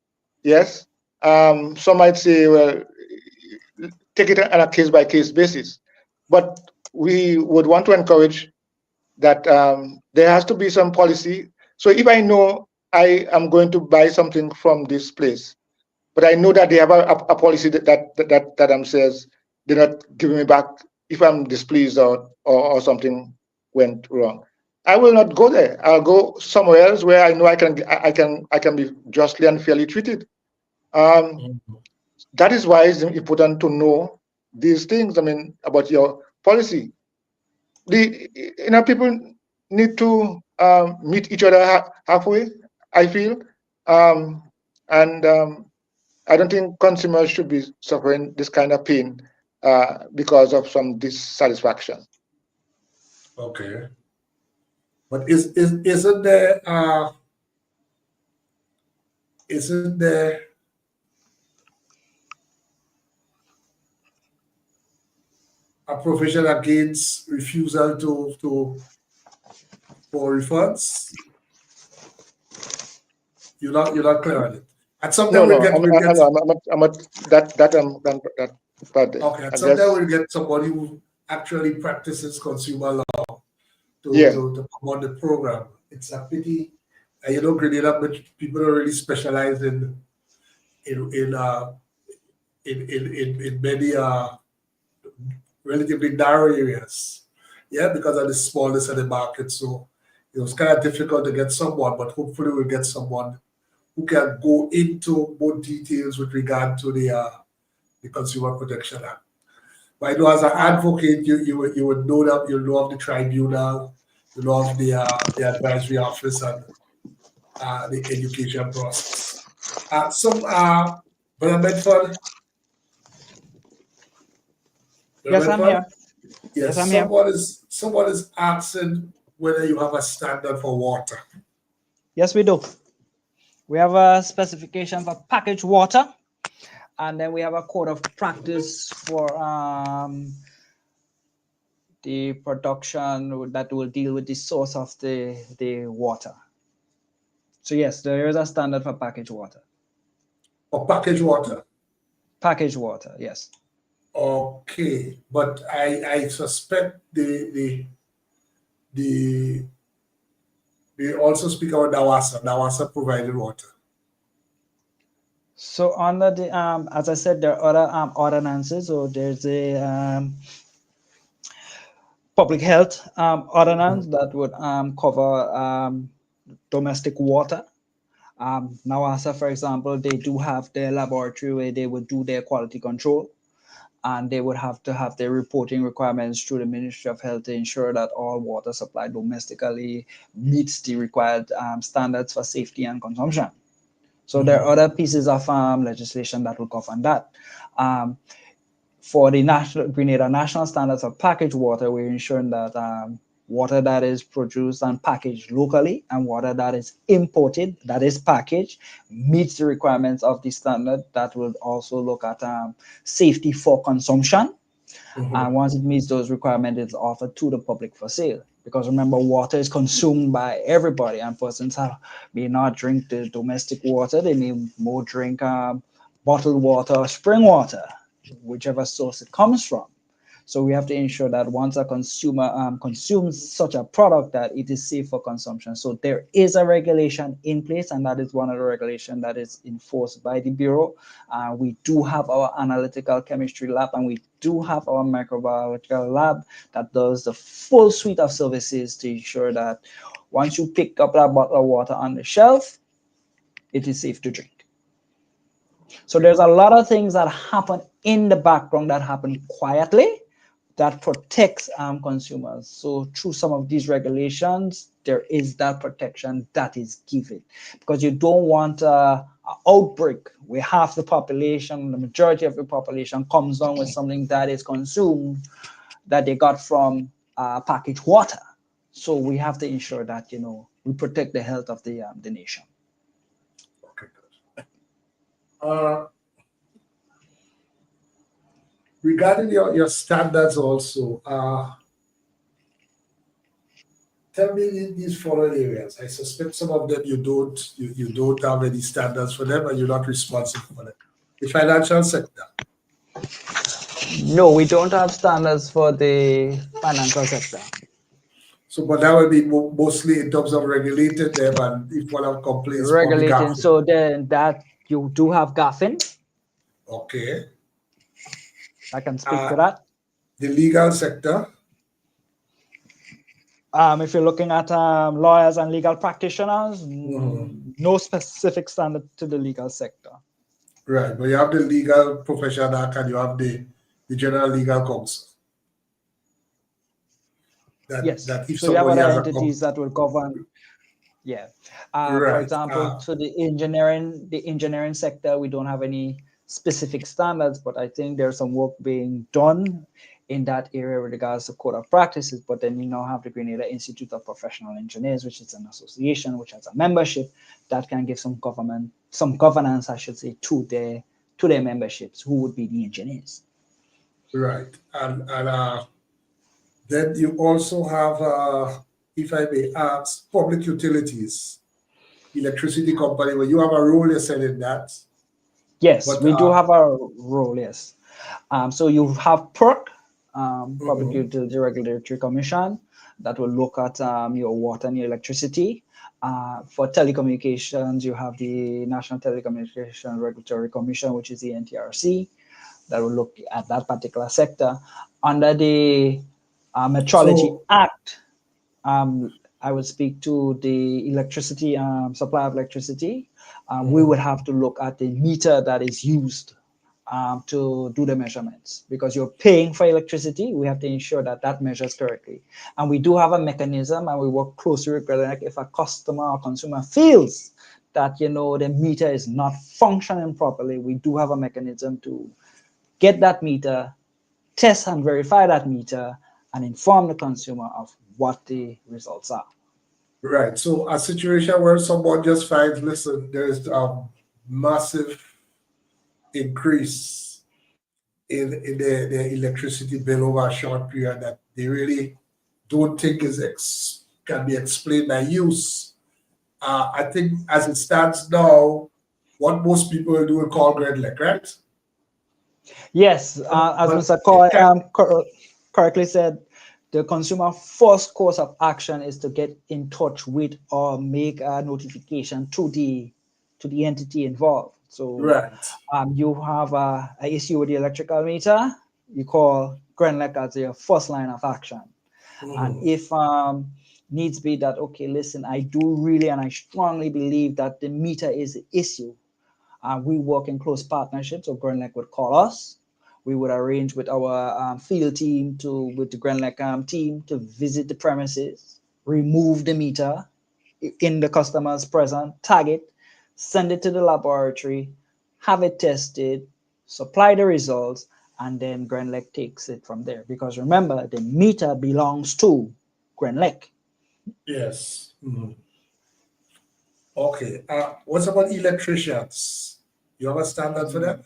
Yes. Some might say, well, take it on a case-by-case basis. But we would want to encourage that there has to be some policy. So if I know I am going to buy something from this place, but I know that they have a policy that says they're not giving me back if I'm displeased or something went wrong, I will not go there. I'll go somewhere else where I know I can be justly and fairly treated. That is why it's important to know these things. About your policy. People need to meet each other halfway, I feel, and I don't think consumers should be suffering this kind of pain because of some dissatisfaction. Okay, but isn't there a provision against refusal for refunds? You're not clear on it. At some time we'll get that. Okay, at some time we'll get somebody who actually practices consumer law to come on the program. It's a pity, Grenada, but people don't really specialize in many relatively narrow areas. Yeah, because of the smallness of the market. So it's kind of difficult to get someone, but hopefully we'll get someone who can go into more details with regard to the Consumer Protection Act. But I know as an advocate, you would know that you know of the tribunal, you know of the advisory office and the education process. Brother Medford. Yes, I'm here. Yes, I'm here. someone is asking whether you have a standard for water. Yes, we do. We have a specification for packaged water, and then we have a code of practice for the production that will deal with the source of the water. So yes, there is a standard for packaged water. For packaged water? Packaged water, yes. Okay, but I suspect they also speak about Dawasa provided water. So under the as I said, there are other ordinances. So there's a public health ordinance that would cover domestic water. NAWASA, for example, they do have their laboratory where they would do their quality control, and they would have to have their reporting requirements through the Ministry of Health to ensure that all water supplied domestically meets the required standards for safety and consumption. So there are other pieces of legislation that will govern that. For the Grenada National Standards of Packaged Water, we're ensuring that water that is produced and packaged locally and water that is imported, that is packaged, meets the requirements of the standard. That will also look at safety for consumption. And once it meets those requirements, it's offered to the public for sale. Because remember, water is consumed by everybody, and persons may not drink the domestic water. They may more drink bottled water or spring water, whichever source it comes from. So we have to ensure that once a consumer consumes such a product, that it is safe for consumption. So there is a regulation in place, and that is one of the regulations that is enforced by the Bureau. We do have our analytical chemistry lab, and we do have our microbiological lab that does the full suite of services to ensure that once you pick up that bottle of water on the shelf, it is safe to drink. So there's a lot of things that happen in the background that happen quietly that protects consumers. So through some of these regulations, there is that protection that is given, because you don't want an outbreak where half the population, the majority of the population, comes down with something that is consumed that they got from packaged water. So we have to ensure that we protect the health of the nation. Okay, good. Regarding your standards also, tell me these following areas. I suspect some of them you don't have any standards for them and you're not responsible for them. The financial sector. No, we don't have standards for the financial sector. So, but that will be mostly in terms of regulating them, and if one of complaints regulating. So then that you do have GAFIN. Okay. I can speak to that. The legal sector. If you're looking at lawyers and legal practitioners, no specific standard to the legal sector. Right, but you have the Legal Profession Act and you have the General Legal Council. Yes. That if so you have other has entities that will govern. Yeah. Right. For example, so the engineering sector, we don't have any specific standards, but I think there's some work being done in that area with regards to code of practices. But then you now have the Grenada Institute of Professional Engineers, which is an association which has a membership that can give some governance, I should say, to their memberships, who would be the engineers. Right, and then you also have, if I may ask, public utilities, electricity company, where you have a role, you said, in that. Yes, but, we do have a role, yes. So you have PERC, Public Utility Regulatory Commission, that will look at your water and your electricity. For telecommunications, you have the National Telecommunications Regulatory Commission, which is the NTRC, that will look at that particular sector. Under the Metrology So, Act, I would speak to the electricity supply of electricity. We would have to look at the meter that is used to do the measurements, because you're paying for electricity. We have to ensure that that measures correctly, and we do have a mechanism, and we work closely with Grenada. If a customer or consumer feels that the meter is not functioning properly, we do have a mechanism to get that meter, test and verify that meter, and inform the consumer of what the results are. right. So a situation where someone just finds, listen, there's a massive increase in their electricity bill over a short period that they really don't think can be explained by use. I think as it stands now, what most people will do is call Grenlec, right? Yes, as But Mr. Coy correctly said, the consumer first course of action is to get in touch with or make a notification to the entity involved. So right. you have an issue with the electrical meter, you call Grenlec as your first line of action. And if needs be that, okay, listen, I do really and I strongly believe that the meter is the issue, we work in close partnership. So Grenlec would call us. We would arrange with our field team with the Grenlec team to visit the premises, remove the meter in the customer's presence, tag it, send it to the laboratory, have it tested, supply the results, and then Grenlec takes it from there. Because remember, the meter belongs to Grenlec. Yes. Okay. What about electricians? You have a standard for them?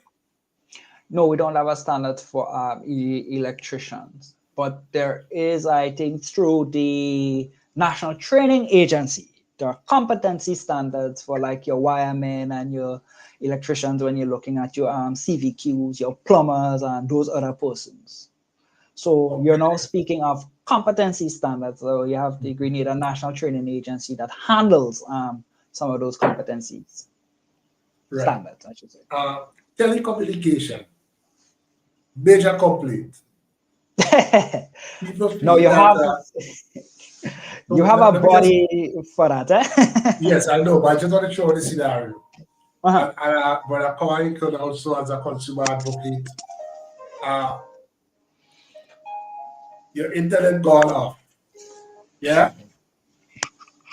No, we don't have a standard for electricians, but there is, I think, through the National Training Agency, there are competency standards for like your wiremen and your electricians when you're looking at your CVQs, your plumbers, and those other persons. So you're now speaking of competency standards. So you have the Grenada National Training Agency that handles some of those competencies standards, I should say. Telecommunication, major complaint. People feel No, you that, have a let me body for that. yes, I know, but I just want to show the scenario. Uh-huh. But I could also, as a consumer advocate, your internet gone off. Yeah?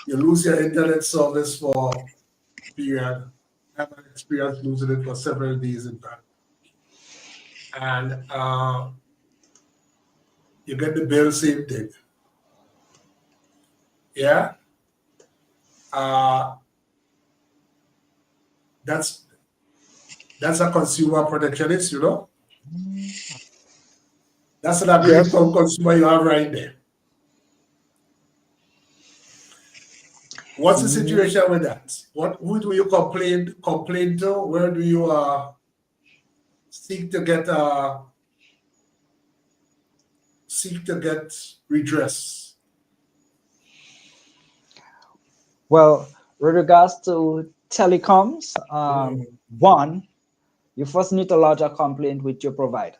You lose your internet service for a period. I have an experience losing it for several days in fact. And you get the bill, same thing. Yeah? That's a consumer protectionist, you know? That's an agreement from consumer you have right there. What's the situation with that? Who do you complain to? Where do you seek to get redress? Well, with regards to telecoms, one, you first need to lodge a complaint with your provider.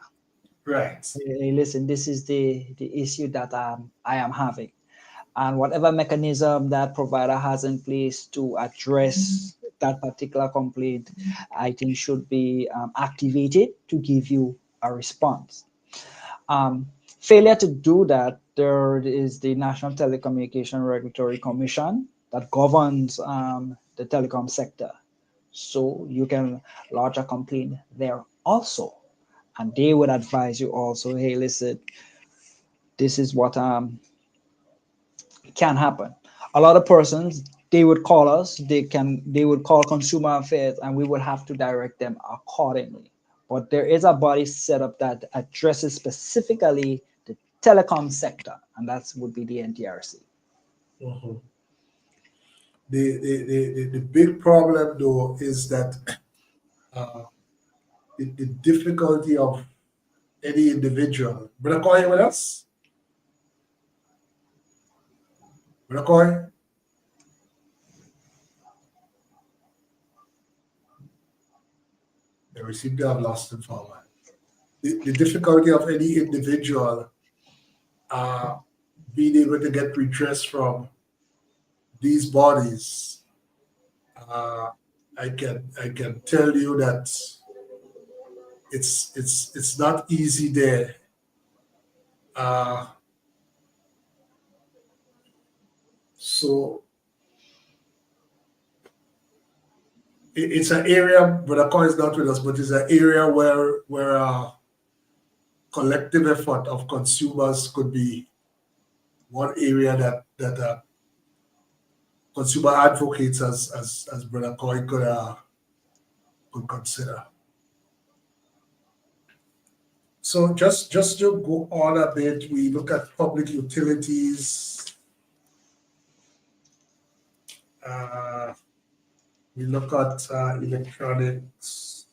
Right. Hey, listen, this is the issue that I am having. And whatever mechanism that provider has in place to address that particular complaint, I think should be activated to give you a response. Failure to do that, there is the National Telecommunication Regulatory Commission that governs the telecom sector. So you can lodge a complaint there also. And they would advise you also, hey, listen, this is what can happen. A lot of persons, they would call us, they would call consumer affairs, and we would have to direct them accordingly. But there is a body set up that addresses specifically the telecom sector, and that would be the NTRC. The big problem though is that the difficulty of any individual. Brother Coy with us? Brother Coy? We seem to have lost him for a while. the difficulty of any individual being able to get redress from these bodies, I can tell you that it's not easy there. So it's an area, Brother Coy is not with us, but it's an area where collective effort of consumers could be one area that consumer advocates as Brother Coy could consider. So just to go on a bit, we look at public utilities. We look at electronics.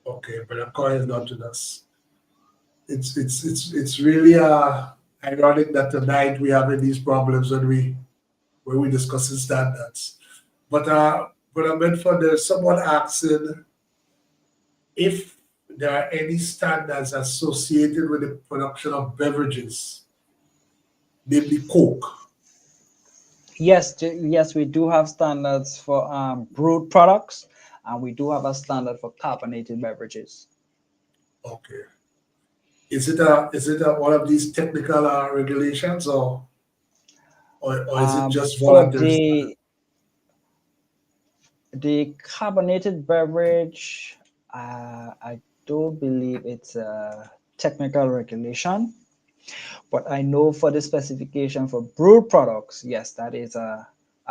Okay, but Coy is not with us. It's really ironic that tonight we having these problems when we discussing standards. But Medford, there's someone asking if there are any standards associated with the production of beverages, namely Coke. Yes, we do have standards for brewed products, and we do have a standard for carbonated beverages. Okay. Is it one of these technical regulations or is it just voluntary? The carbonated beverage, I don't believe it's a technical regulation, but I know for the specification for brewed products, yes, that is a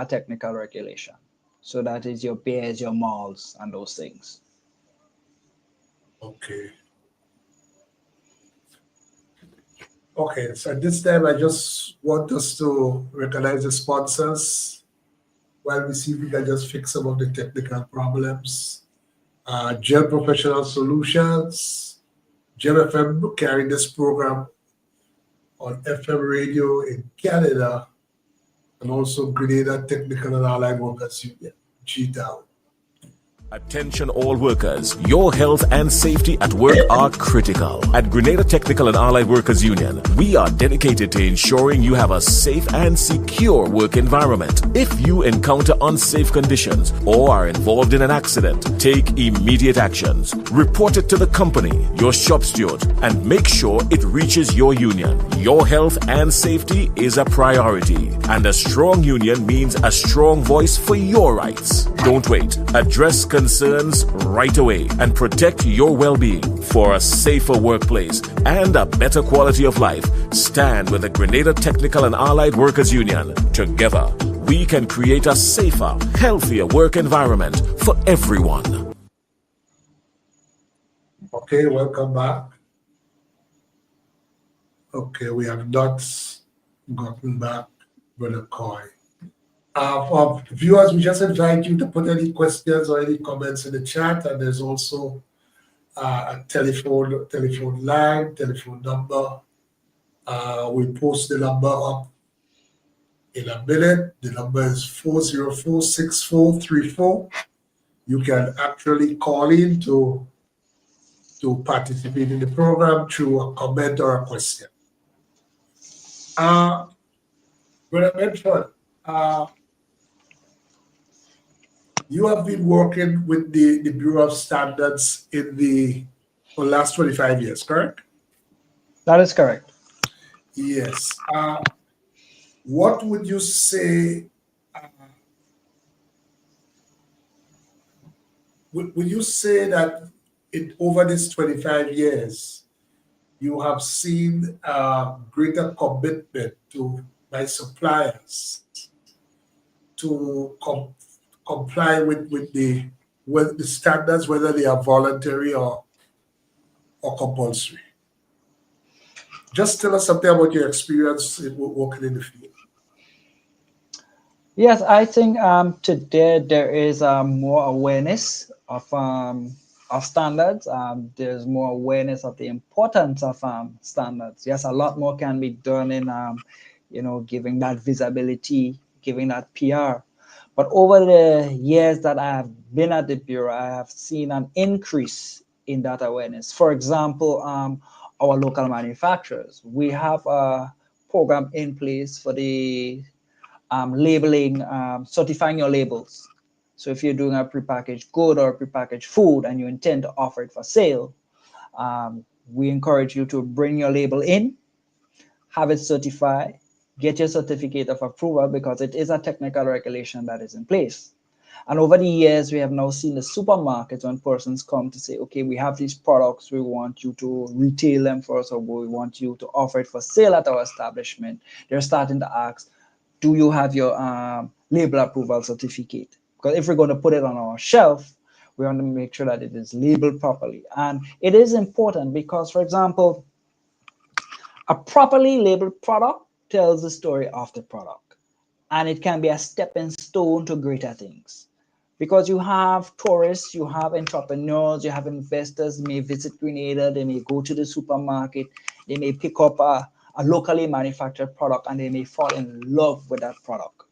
technical regulation. So that is your beers, your malts, and those things. Okay. Okay, so at this time, I just want us to recognize the sponsors while we see if we can just fix some of the technical problems. Gel Professional Solutions, Gel FM carrying this program on FM radio in Canada, and also Grenada Technical and Allied Workers Union, GTAL. Attention all workers, your health and safety at work are critical. At Grenada Technical and Allied Workers Union, we are dedicated to ensuring you have a safe and secure work environment. If you encounter unsafe conditions or are involved in an accident, take immediate actions. Report it to the company, your shop steward, and make sure it reaches your union. Your health and safety is a priority, and a strong union means a strong voice for your rights. Don't wait. Address concerns right away and protect your well-being. For a safer workplace and a better quality of life, stand with the Grenada Technical and Allied Workers Union. Together, we can create a safer, healthier work environment for everyone. Okay, welcome back. Okay, we have not gotten back Brother Coy. For viewers, we just invite you to put any questions or any comments in the chat, and there's also a telephone line, telephone number. We'll post the number up in a minute. The number is 404-6434. You can actually call in to participate in the program through a comment or a question. Brother Medford, you have been working with the Bureau of Standards for the last 25 years, correct? That is correct. Yes. What would you say? Would you say that over these 25 years, you have seen greater commitment by suppliers to comply with the standards, whether they are voluntary or compulsory? Just tell us something about your experience working in the field. Yes, I think today there is more awareness of standards. There's more awareness of the importance of standards. Yes, a lot more can be done in, giving that visibility, giving that PR. But over the years that I have been at the Bureau, I have seen an increase in that awareness. For example, our local manufacturers, we have a program in place for the labeling, certifying your labels. So if you're doing a prepackaged good or a prepackaged food and you intend to offer it for sale, we encourage you to bring your label in, have it certified, get your certificate of approval, because it is a technical regulation that is in place. And over the years, we have now seen the supermarkets, when persons come to say, okay, we have these products, we want you to retail them for us, or we want you to offer it for sale at our establishment. They're starting to ask, do you have your label approval certificate? Because if we're going to put it on our shelf, we want to make sure that it is labeled properly. And it is important because, for example, a properly labeled product tells the story of the product, and it can be a stepping stone to greater things. Because you have tourists, you have entrepreneurs, you have investors may visit Grenada, they may go to the supermarket, they may pick up a locally manufactured product, and they may fall in love with that product.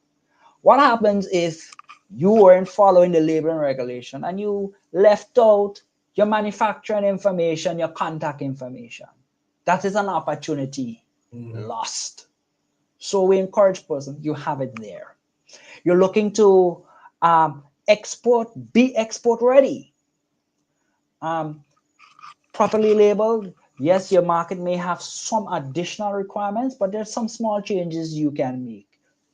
What happens if you weren't following the labeling regulation and you left out your manufacturing information, your contact information? That is an opportunity lost. So we encourage persons, you have it there. You're looking to export, be export ready. Properly labeled, yes, your market may have some additional requirements, but there's some small changes you can make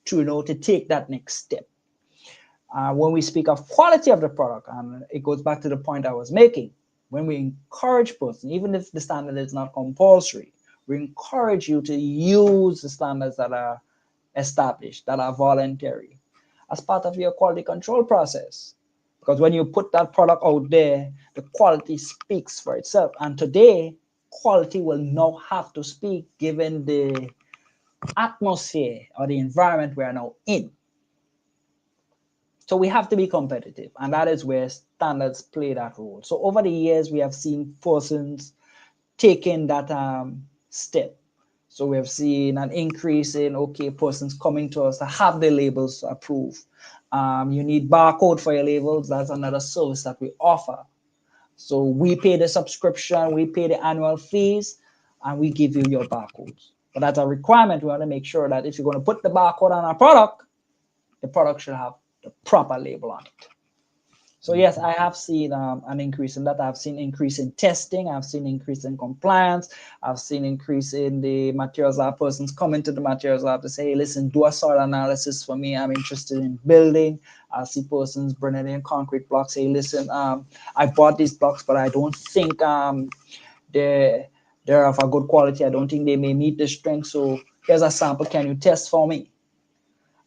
to take that next step. When we speak of quality of the product, and it goes back to the point I was making, when we encourage persons, even if the standard is not compulsory, we encourage you to use the standards that are established, that are voluntary, as part of your quality control process. Because when you put that product out there, the quality speaks for itself. And today, quality will now have to speak given the atmosphere or the environment we are now in. So we have to be competitive, and that is where standards play that role. So over the years, we have seen persons taking that step. So we have seen an increase in, okay, persons coming to us to have their labels approved. You need barcode for your labels. That's another service that we offer. So we pay the subscription, we pay the annual fees, and we give you your barcodes. But that's a requirement. We want to make sure that if you're going to put the barcode on our product, the product should have the proper label on it. So yes, I have seen an increase in that. I've seen increase in testing. I've seen increase in compliance. I've seen increase in the materials lab. Persons coming to the materials lab to say, hey, listen, do a soil analysis for me. I'm interested in building. I see persons bringing in concrete blocks. Say, listen, I bought these blocks, but I don't think they're of a good quality. I don't think they may meet the strength. So here's a sample. Can you test for me?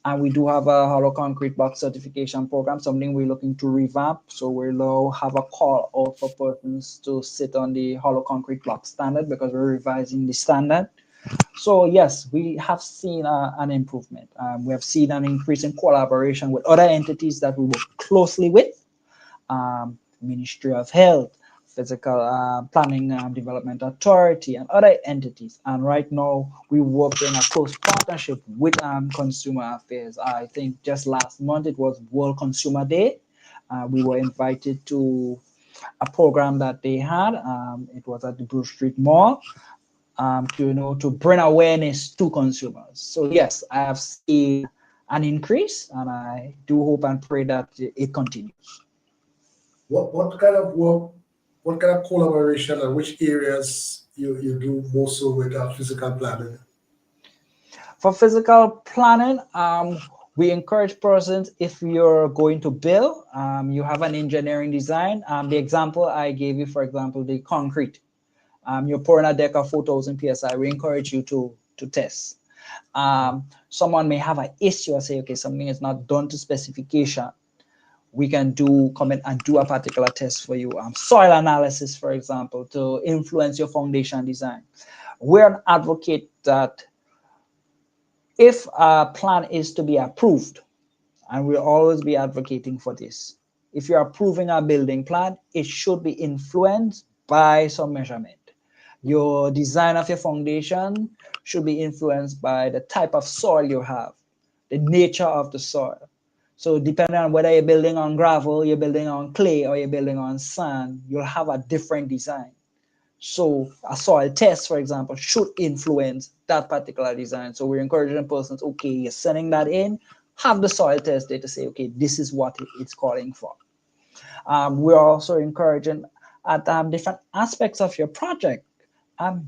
And we do have a hollow concrete block certification program, something we're looking to revamp. So we'll now have a call out for persons to sit on the hollow concrete block standard, because we're revising the standard. So yes, we have seen an improvement. We have seen an increase in collaboration with other entities that we work closely with, Ministry of Health, Physical Planning Development Authority, and other entities. And right now, we work in a close partnership with Consumer Affairs. I think just last month, it was World Consumer Day. We were invited to a program that they had. It was at the Blue Street Mall to bring awareness to consumers. So yes, I have seen an increase, and I do hope and pray that it continues. What kind of work, what kind of collaboration, and which areas you do more so with physical planning? For physical planning, we encourage persons, if you're going to build, you have an engineering design. The example I gave you, for example, the concrete. You're pouring a deck of 4,000 PSI. We encourage you to test. Someone may have an issue or say, okay, something is not done to specification. We can come in and do a particular test for you. Soil analysis, for example, to influence your foundation design. We're an advocate that if a plan is to be approved, and we'll always be advocating for this, if you're approving a building plan, it should be influenced by some measurement. Your design of your foundation should be influenced by the type of soil you have, the nature of the soil. So depending on whether you're building on gravel, you're building on clay, or you're building on sand, you'll have a different design. So a soil test, for example, should influence that particular design. So we're encouraging persons, okay, you're sending that in, have the soil test there to say, okay, this is what it's calling for. We're also encouraging at different aspects of your project.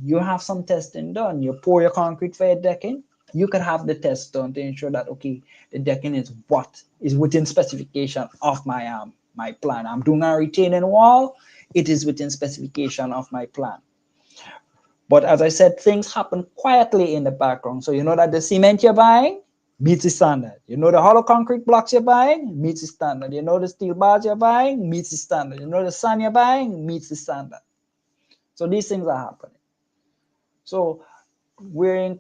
You have some testing done. You pour your concrete for your decking. You could have the test done to ensure that, okay, the decking is what is within specification of my my plan. I'm doing a retaining wall. It is within specification of my plan. But as I said, things happen quietly in the background. So you know that the cement you're buying meets the standard. You know the hollow concrete blocks you're buying meets the standard. You know the steel bars you're buying meets the standard. You know the sand you're buying meets the standard. So these things are happening. So we're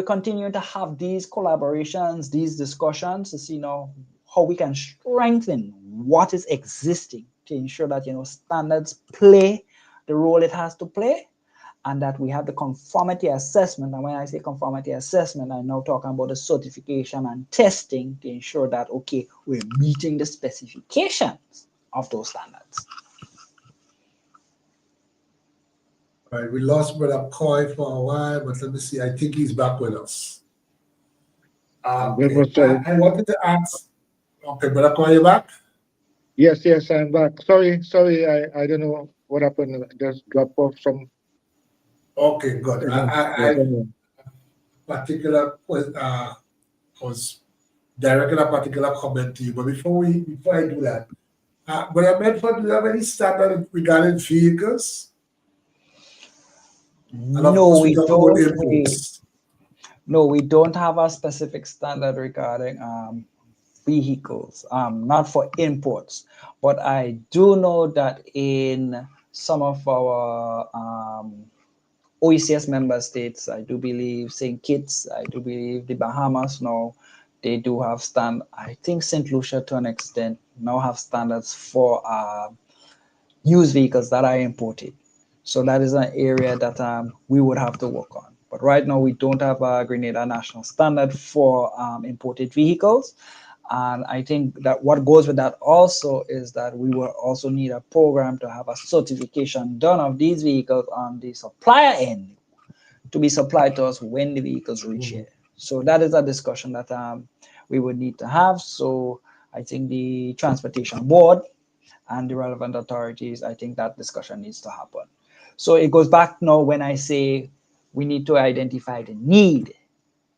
continuing to have these collaborations, these discussions to see how we can strengthen what is existing to ensure that standards play the role it has to play, and that we have the conformity assessment. And when I say conformity assessment, I'm now talking about the certification and testing to ensure that, okay, we're meeting the specifications of those standards. All right, we lost Brother Coy for a while, but let me see. I think he's back with us. Okay. I wanted to ask. Okay, Brother Coy, you back? Yes, I'm back. Sorry, I don't know what happened. Just dropped off some. Okay, good. I particular was directing a particular comment to you, but before I do that, Brother Medford, do you have any standard regarding vehicles? No, we don't. No, we don't have a specific standard regarding vehicles, not for imports. But I do know that in some of our OECS member states, I do believe St. Kitts, I do believe the Bahamas now, they do have I think St. Lucia to an extent now have standards for used vehicles that are imported. So that is an area that we would have to work on. But right now, we don't have a Grenada national standard for imported vehicles. And I think that what goes with that also is that we will also need a program to have a certification done of these vehicles on the supplier end to be supplied to us when the vehicles reach here. So that is a discussion that we would need to have. So I think the Transportation Board and the relevant authorities, I think that discussion needs to happen. So it goes back now when I say we need to identify the need.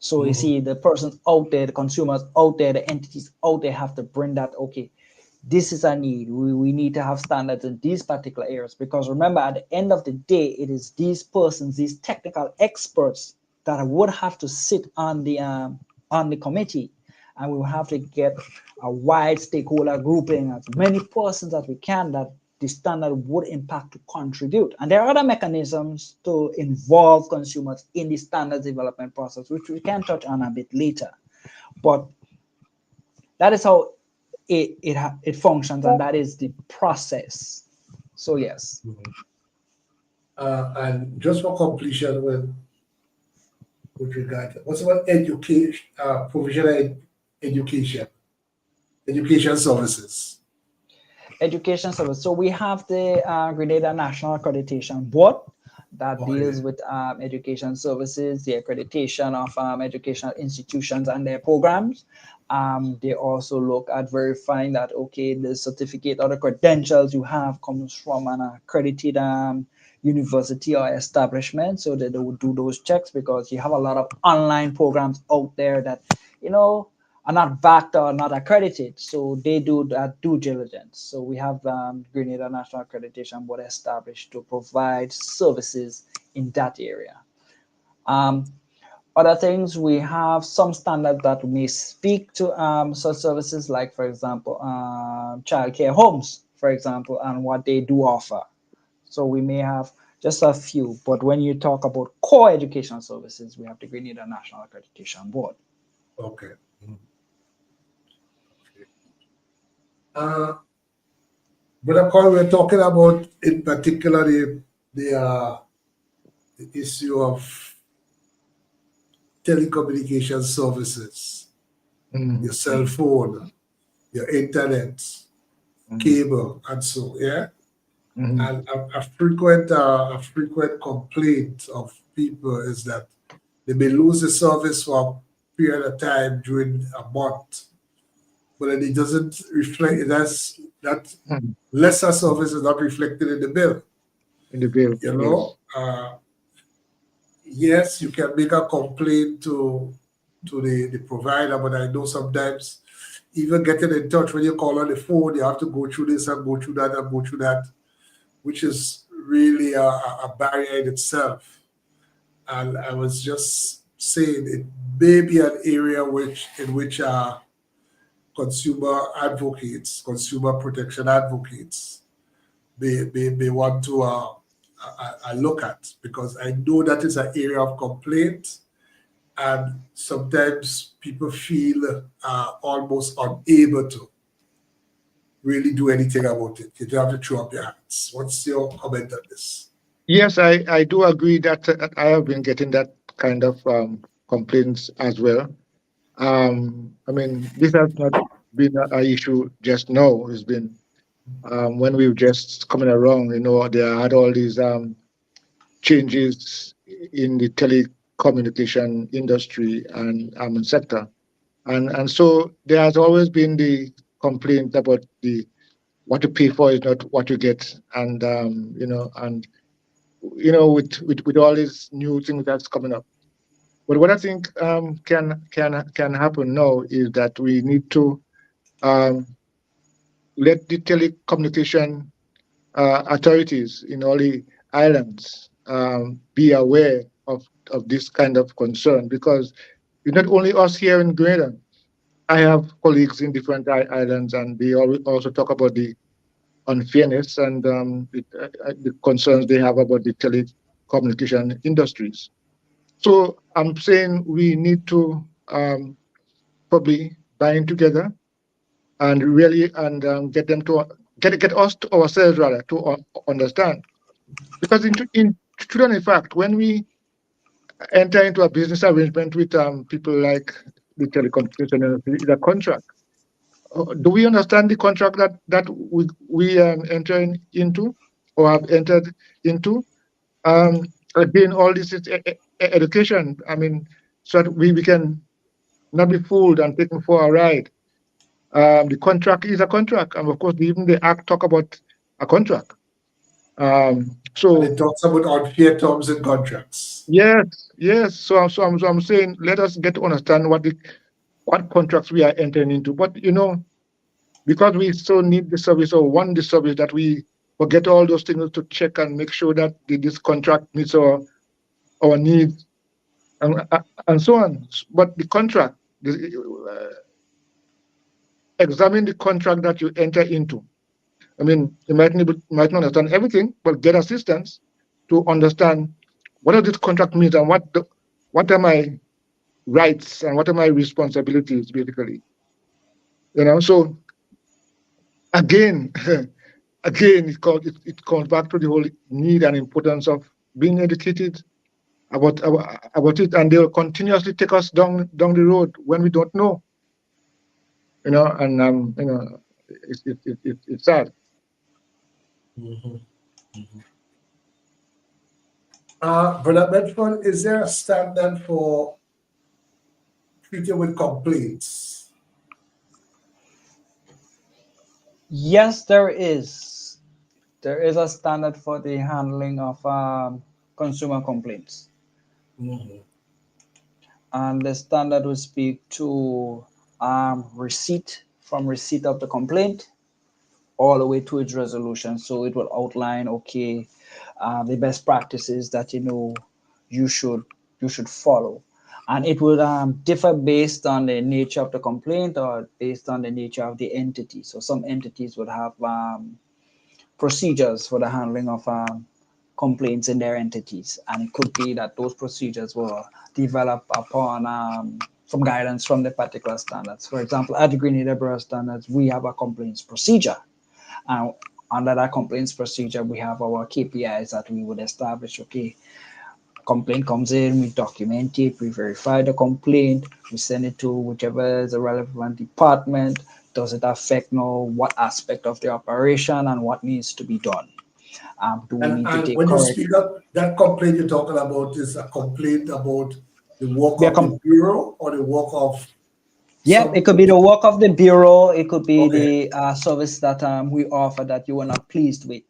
So you see the persons out there, the consumers out there, the entities out there have to bring that, okay, this is a need. We need to have standards in these particular areas, because remember, at the end of the day, it is these persons, these technical experts that would have to sit on the committee, and we will have to get a wide stakeholder grouping, as many persons as we can that the standard would impact to contribute. And there are other mechanisms to involve consumers in the standards development process, which we can touch on a bit later. But that is how it functions, and that is the process. So yes. And just for completion, with regard to what's about education, provisional education services. Education service. So we have the Grenada National Accreditation Board that deals with education services, the accreditation of educational institutions and their programs. They also look at verifying that, okay, the certificate or the credentials you have comes from an accredited university or establishment. So they would do those checks, because you have a lot of online programs out there that, are not backed or not accredited. So they do that due diligence. So we have Grenada National Accreditation Board established to provide services in that area. Other things, we have some standards that may speak to such services, like, for example, childcare homes, for example, and what they do offer. So we may have just a few, but when you talk about core education services, we have the Grenada National Accreditation Board. Okay. Brother Coy, we're talking about in particular the issue of telecommunication services, your cell phone, your internet, cable, and so yeah. And a frequent complaint of people is that they may lose the service for a period of time during a month, but then it doesn't reflect. That lesser service is not reflected in the bill. In the bill, You know, yes, you can make a complaint to the provider, but I know sometimes even getting in touch when you call on the phone, you have to go through this and go through that and go through that, which is really a barrier in itself. And I was just saying it may be an area in which consumer advocates, consumer protection advocates, they want to look at, because I know that is an area of complaint, and sometimes people feel almost unable to really do anything about it. You have to throw up your hands. What's your comment on this? Yes, I do agree that I have been getting that kind of complaints as well. I mean, this has not been an issue just now. It's been when we were just coming along, you know, there had all these changes in the telecommunication industry and sector. And so there has always been the complaint about the what you pay for is not what you get. And, with all these new things that's coming up. But what I think can happen now is that we need to um, let the telecommunication authorities in all the islands be aware of this kind of concern, because it's not only us here in Grenada. I have colleagues in different islands, and they also talk about the unfairness and the concerns they have about the telecommunication industries. So I'm saying we need to probably bind together and really get them to get us to ourselves rather to understand, because in truth and in fact, when we enter into a business arrangement with people like the telecommunication industry, it's a contract. Do we understand the contract that we entering into or have entered into? Again, all this is education. I mean, so that we can not be fooled and taken for a ride. The contract is a contract, and of course, even the act talk about a contract. And it talks about unfair terms and contracts. Yes. So I'm saying, let us get to understand what contracts we are entering into. But because we so need the service or want the service, that we forget all those things to check and make sure that this contract meets our needs and so on. But the contract, examine the contract that you enter into. I mean, you might not understand everything, but get assistance to understand what does this contract means and what are my rights and what are my responsibilities, basically. So again, it comes back to the whole need and importance of being educated about it, and they will continuously take us down the road when we don't know. And it's sad. Brother Medford, is there a standard for treating with complaints? Yes, there is. There is a standard for the handling of consumer complaints. And the standard will speak to receipt of the complaint all the way to its resolution. So it will outline, okay, the best practices that you should follow, and it will differ based on the nature of the complaint or based on the nature of the entity. So some entities would have procedures for the handling of complaints in their entities, and it could be that those procedures will develop upon some guidance from the particular standards. For example, at the Grenada Bureau of Standards, we have a complaints procedure. Under that complaints procedure, we have our KPIs that we would establish. Okay, Complaint comes in, we document it, we verify the complaint, we send it to whichever is the relevant department. Does it affect what aspect of the operation and what needs to be done? Do we need to And take when you correct? speak up, that complaint you're talking about is a complaint about the work We are of the bureau or the work of Yeah, it some. could be the work of the bureau. It could be Okay, the service that we offer that you were not pleased with.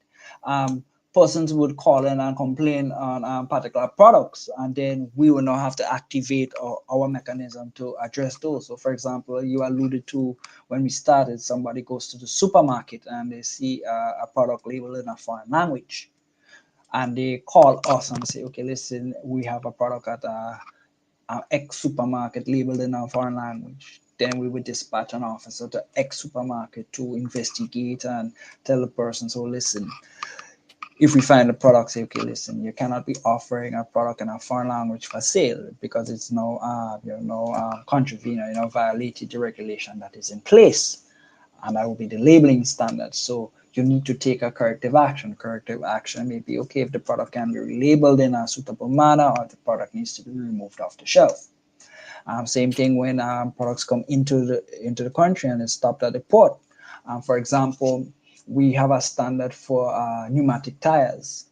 Persons would call in and complain on particular products, and then we will now have to activate our mechanism to address those. So, for example, you alluded to when we started, somebody goes to the supermarket and they see a product labeled in a foreign language, and they call us and say, "Okay, listen, we have a product at X supermarket labeled in a foreign language." Then we would dispatch an officer to X supermarket to investigate and tell the person, so listen, if we find the product, say, okay, listen, you cannot be offering a product in a foreign language for sale because it's no, contravening, violated the regulation that is in place. And that will be the labeling standards. So you need to take a corrective action. Corrective action may be, okay, if the product can be relabeled in a suitable manner or the product needs to be removed off the shelf. Same thing when products come into the country and it's stopped at the port. For example, we have a standard for pneumatic tires.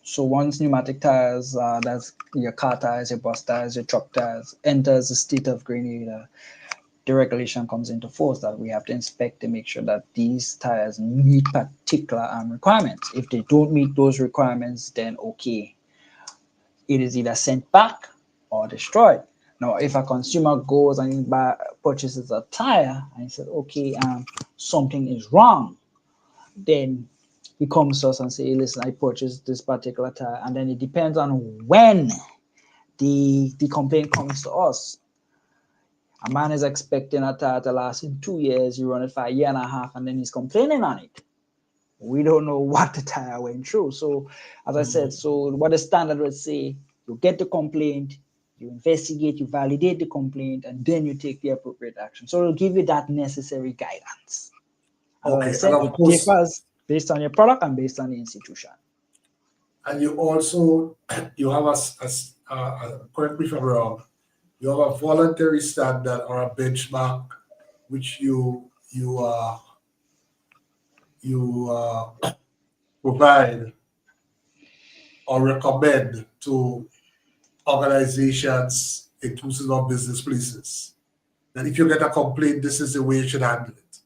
So once pneumatic tires, that's your car tires, your bus tires, your truck tires, enters the state of Grenada, the regulation comes into force that we have to inspect to make sure that these tires meet particular requirements. If they don't meet those requirements, then okay, it is either sent back or destroyed. Now, if a consumer goes and purchases a tire and he said, okay, something is wrong, then he comes to us and say, hey, listen, I purchased this particular tire, and then it depends on when the complaint comes to us. A man is expecting a tire to last in 2 years, you run it for a year and a half, and then he's complaining on it. We don't know what the tire went through. So, as I said, so what the standard would say, you get the complaint, you investigate, you validate the complaint, and then you take the appropriate action. So it'll give you that necessary guidance. As I okay, and said, of it course, differs based on your product and based on the institution. and you also you have correct me if I'm wrong. You have a voluntary standard or a benchmark which you provide or recommend to organizations, inclusive of business places. That if you get a complaint, this is the way you should handle it.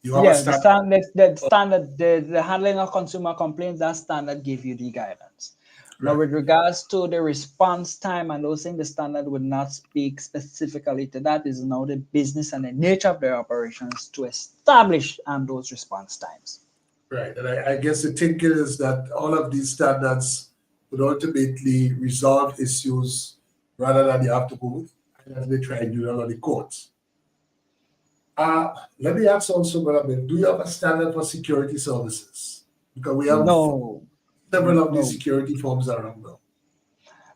You have a Yeah, the standard. standard, the standard, the handling of consumer complaints, that standard give you the guidance. Now, Right. with regards to the response time and those things, the standard would not speak specifically to that. Is now the business and the nature of their operations to establish those response times. Right. And I guess the thinking is that all of these standards would ultimately resolve issues rather than you have to go and they try and do it on the courts. Let me ask also, Brother Ben, do you have a standard for security services? Because we have No, several of these no, security firms around now.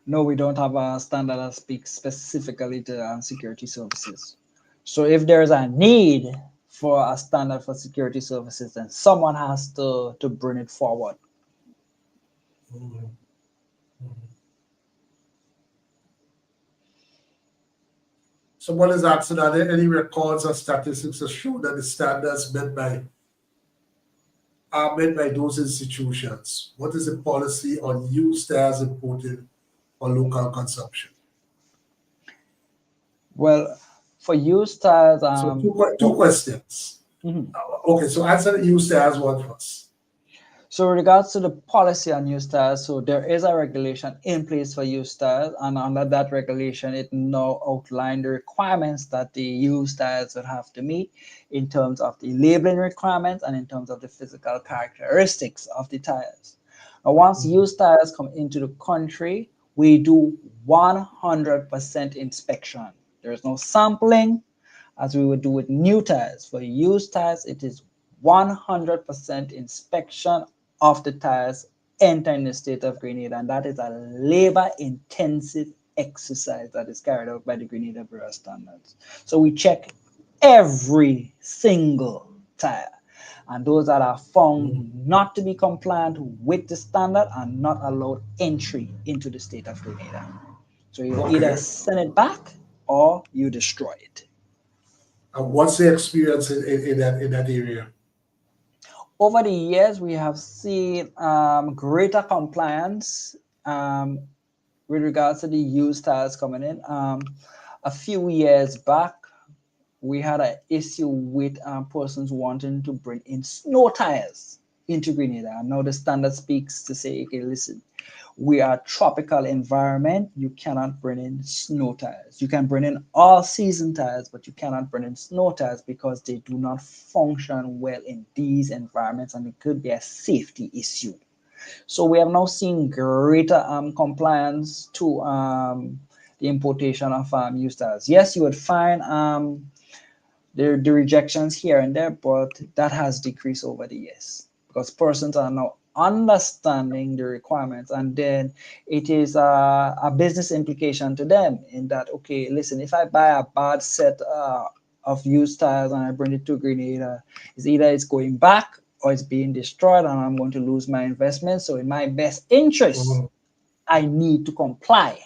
no, we don't have a standard that speaks specifically to security services. So if there's a need for a standard for security services, then someone has to bring it forward. Mhm. Someone is asking, are there any records or statistics that show that the standards are met by those institutions? What is the policy on used tires imported for local consumption? Well, for used tires, So two questions. mhm. Okay, so answer the used tires one first. So with regards to the policy on used tires, so there is a regulation in place for used tires, and under that regulation, it now outlines the requirements that the used tires would have to meet in terms of the labeling requirements and in terms of the physical characteristics of the tires. Now, once used tires come into the country, we do 100% inspection. There is no sampling as we would do with new tires. For used tires, it is 100% inspection of the tires entering the state of Grenada, and that is a labor-intensive exercise that is carried out by the Grenada Bureau of Standards. So we check every single tire. and those that are found not to be compliant with the standard are not allowed entry into the state of Grenada. So you either send it back or you destroy it. And what's the experience in that area? Over the years, we have seen greater compliance with regards to the used tires coming in. A few years back, we had an issue with persons wanting to bring in snow tires into Grenada. And now the standard speaks to say, okay, listen, we are a tropical environment. You cannot bring in snow tires. You can bring in all season tires, but you cannot bring in snow tires because they do not function well in these environments, and it could be a safety issue. So we have now seen greater compliance to the importation of used tires. Yes, you would find the rejections here and there, but that has decreased over the years because persons are now understanding the requirements, and then it is a business implication to them in that, okay, listen, if I buy a bad set of used tires and I bring it to Grenada, it's either it's going back or it's being destroyed and I'm going to lose my investment. So in my best interest, I need to comply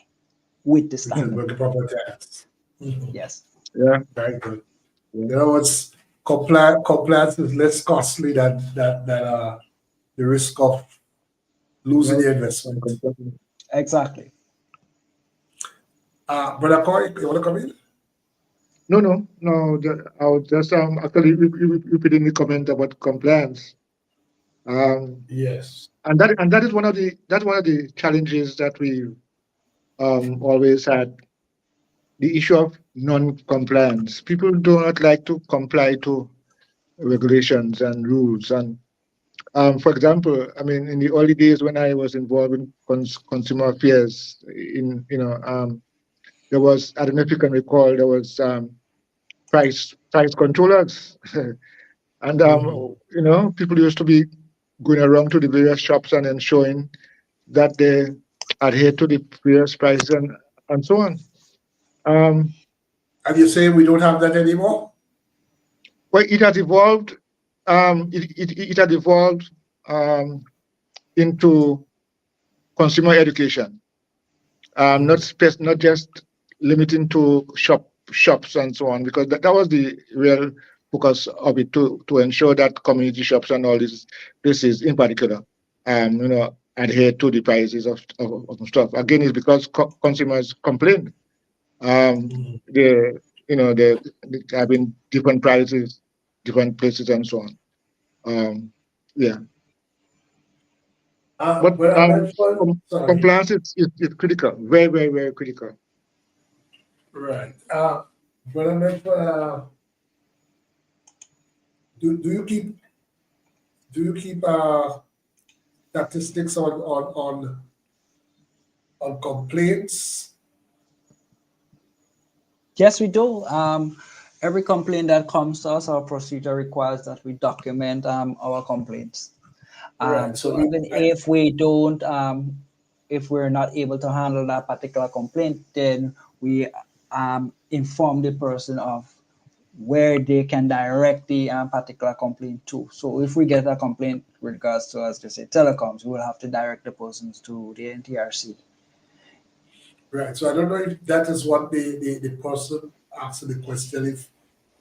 with the standard. With the proper tax. Yes. Yeah. Very good. You know, it's compliance is less costly than the risk of losing the investment. Exactly. Brother Coy, you want to come in? No. I was just actually repeating the comment about compliance. Yes. And that is one of the challenges that we always had. The issue of non-compliance. People do not like to comply to regulations and rules. And for example, I mean, in the early days when I was involved in consumer affairs, there was, I don't know if you can recall, there was price controllers, and people used to be going around to the various shops and ensuring that they adhere to the various prices and so on. And you say we don't have that anymore? Well, it has evolved. It had evolved into consumer education, not just limiting to shops and so on, because that was the real focus of it, to ensure that community shops and all these places in particular, adhere to the prices of stuff. Again, it's because consumers complain. They having different prices, different places, and so on. Yeah. But compliance is critical, very, very, very critical. Right. Brother Medford, do you keep statistics on complaints? Yes, we do. Every complaint that comes to us, our procedure requires that we document our complaints. Right. So even if we don't, if we're not able to handle that particular complaint, then we inform the person of where they can direct the particular complaint to. So if we get a complaint with regards to, as they say, telecoms, we will have to direct the persons to the NTRC. Right. So I don't know if that is what the person asking the question. If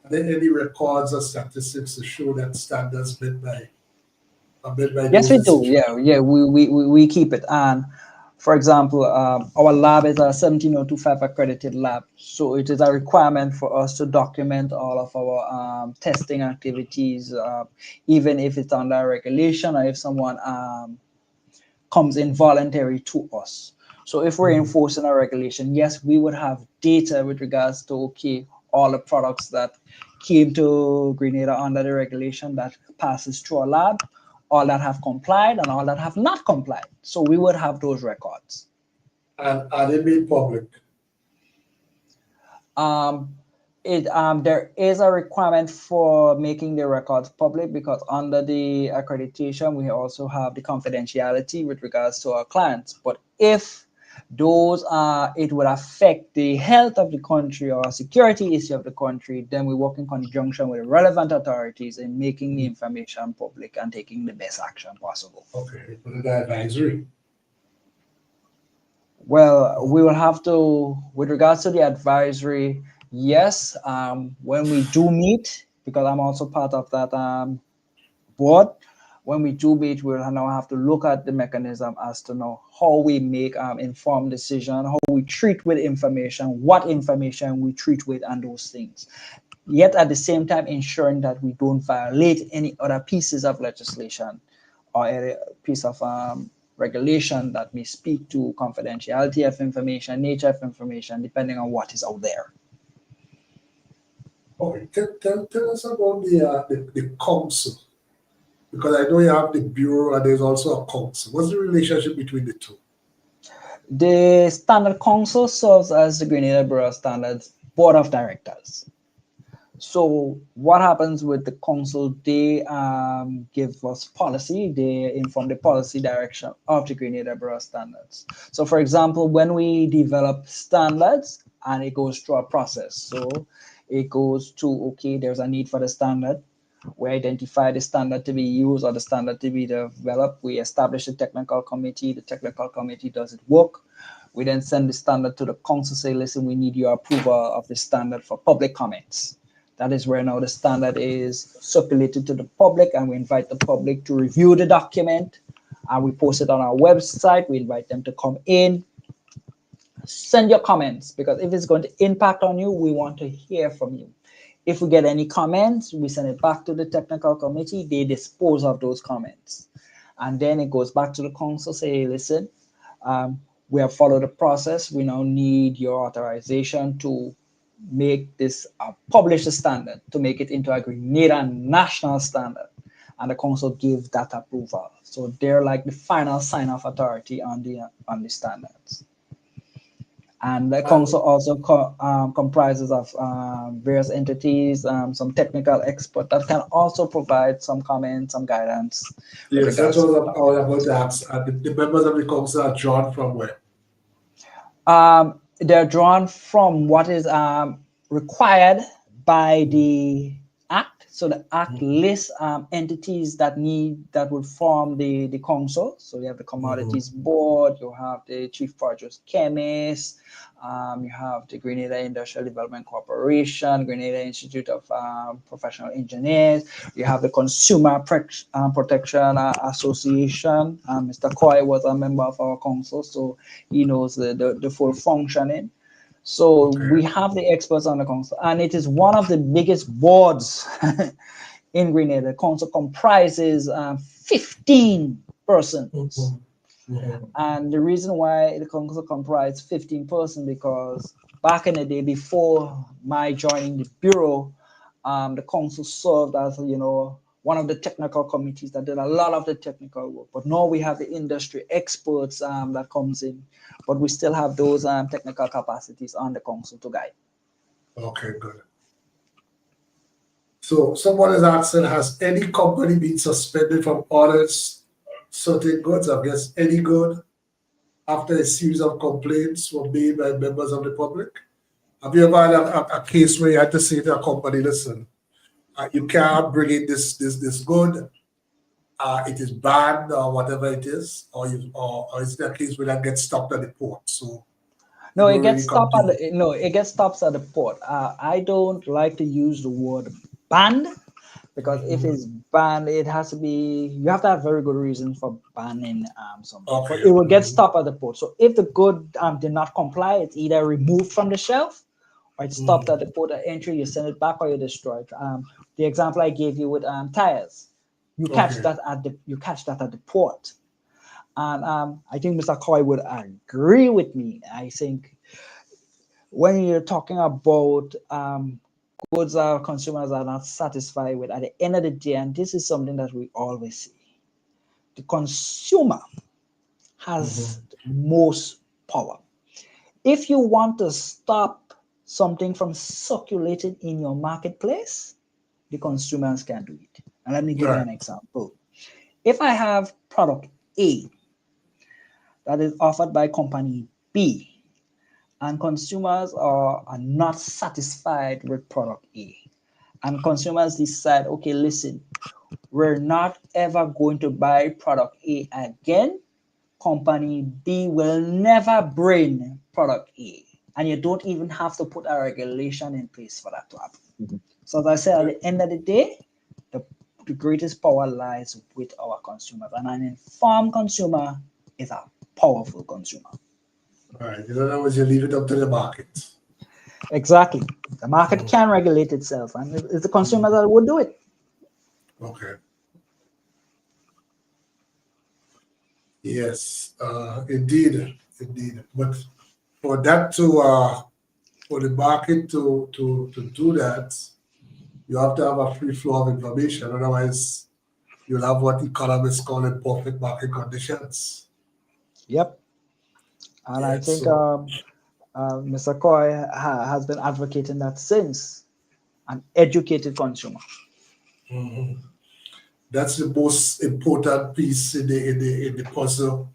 are there any records or statistics to show that standards met by yes, we do. Yeah, we keep it. And for example, our lab is a 17025 accredited lab, so it is a requirement for us to document all of our testing activities, even if it's under regulation or if someone comes in voluntary to us. So if we're enforcing a regulation, yes, we would have data with regards to, okay, all the products that came to Grenada under the regulation that passes through our lab, all that have complied and all that have not complied. So we would have those records. And are they made public? There is a requirement for making the records public because under the accreditation, we also have the confidentiality with regards to our clients. But if those it would affect the health of the country or security issue of the country, then we work in conjunction with the relevant authorities in making the information public and taking the best action possible. Okay, put it advisory. Well, we will have to, with regards to the advisory, yes, when we do meet, because I'm also part of that board, when we do meet, we'll now have to look at the mechanism as to know how we make informed decision, how we treat with information, what information we treat with, and those things. Yet at the same time, ensuring that we don't violate any other pieces of legislation or any piece of regulation that may speak to confidentiality of information, nature of information, depending on what is out there. Okay, tell us about the council, because I know you have the bureau and there's also a council. What's the relationship between the two? The Standard Council serves as the Grenada Bureau of Standards Board of Directors. So what happens with the council, they give us policy, they inform the policy direction of the Grenada Bureau of Standards. So for example, when we develop standards and it goes through a process, so it goes to, okay, there's a need for the standard. We identify the standard to be used or the standard to be developed. We establish a technical committee. The technical committee does its work. We then send the standard to the council, say, listen, we need your approval of the standard for public comments. That is where now the standard is circulated to the public, and we invite the public to review the document, and we post it on our website. We invite them to come in, send your comments, because if it's going to impact on you, we want to hear from you. If we get any comments, we send it back to the technical committee. They dispose of those comments. And then it goes back to the council, say, listen, we have followed the process. We now need your authorization to make this, publish the standard, to make it into a Grenada national standard. And the council gives that approval. So they're like the final sign-off authority on the standards. And the council also comprises of various entities, some technical experts that can also provide some comments, some guidance. Yes, that's what I was about to ask. The members of the council are drawn from where? They're drawn from what is required by the Act. So the Act lists entities that would form the council. So you have the Commodities Board, you have the Chief Produce Chemist, you have the Grenada Industrial Development Corporation, Grenada Institute of Professional Engineers, you have the Consumer Protection Association. Mr. Coy was a member of our council, so he knows the full functioning. So we have the experts on the council, and it is one of the biggest boards in Grenada. The council comprises 15 persons. And the reason why the council comprises 15 persons, because back in the day, before my joining the bureau, the council served as, one of the technical committees that did a lot of the technical work. But now we have the industry experts that comes in, but we still have those technical capacities on the council to guide. Okay, good. So someone is asking, has any company been suspended from ordering certain goods, I guess any good, after a series of complaints were made by members of the public? Have you ever had a case where you had to say to a company, listen, you can't bring in this good, it is banned or whatever it is, or is it a case where that gets stopped at the port? So no, it gets stopped at the port. I don't like to use the word banned, because if it's banned, it has to be, you have to have very good reason for banning something. But it will get stopped at the port. So if the good did not comply, it's either removed from the shelf, or it's stopped at the port of entry, you send it back, or you destroy it. The example I gave you with tires, you catch that at the port. And I think Mr. Coy would agree with me. I think when you're talking about goods our consumers are not satisfied with, at the end of the day, and this is something that we always see, the consumer has the most power. If you want to stop something from circulating in your marketplace, the consumers can do it. And let me give you an example. If I have product A that is offered by company B, and consumers are not satisfied with product A. And consumers decide, okay, listen, we're not ever going to buy product A again. Company B will never bring product A. And you don't even have to put a regulation in place for that to happen. Mm-hmm. So as I said, at the end of the day, the greatest power lies with our consumers. And an informed consumer is a powerful consumer. All right. In other words, you leave it up to the market. Exactly. The market can regulate itself, and it's the consumer that would do it. Okay. Yes, indeed. But for that to for the market to do that, you have to have a free flow of information. Otherwise, you'll have what economists call perfect market conditions. Yep. And Yeah, I think so- Mr. Coy has been advocating that since, an educated consumer. Mhm. That's the most important piece in the puzzle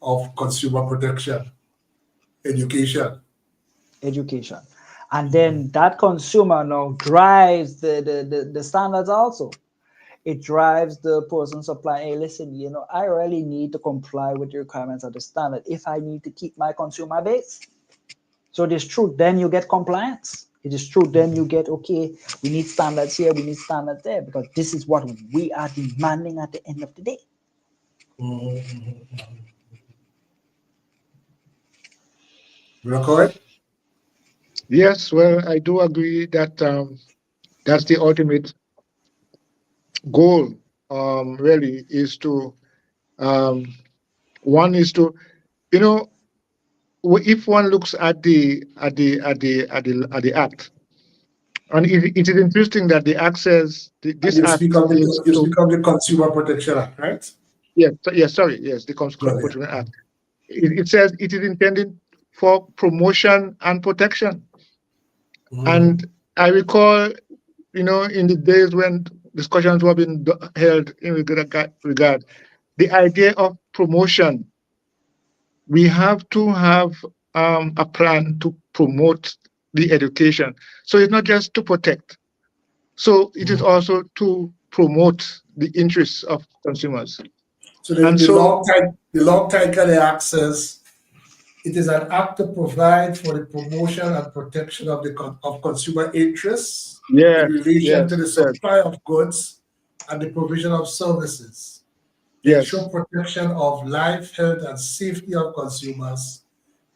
of consumer protection, education. Education. And then that consumer now drives the standards also. It drives the person supplying, hey, listen, you know, I really need to comply with the requirements of the standard if I need to keep my consumer base. So it is true, then you get compliance. It is true, then you get, okay, we need standards here, we need standards there, because this is what we are demanding at the end of the day. McCoy? Yes, well, I do agree that that's the ultimate goal. Really, is to one is to, you know, if one looks at the act, and it is interesting that the act says this You act speak of is to, the Consumer Protection Act, right? yes, the Consumer Good, Protection Act. It says it is intended for promotion and protection. And I recall, you know, in the days when discussions were being held in regard, the idea of promotion, we have to have a plan to promote the education. So it's not just to protect. So it is also to promote the interests of consumers. So And the so, long title of the act says it is an act to provide for the promotion and protection of of consumer interests in relation to the supply of goods and the provision of services. To ensure protection of life, health, and safety of consumers,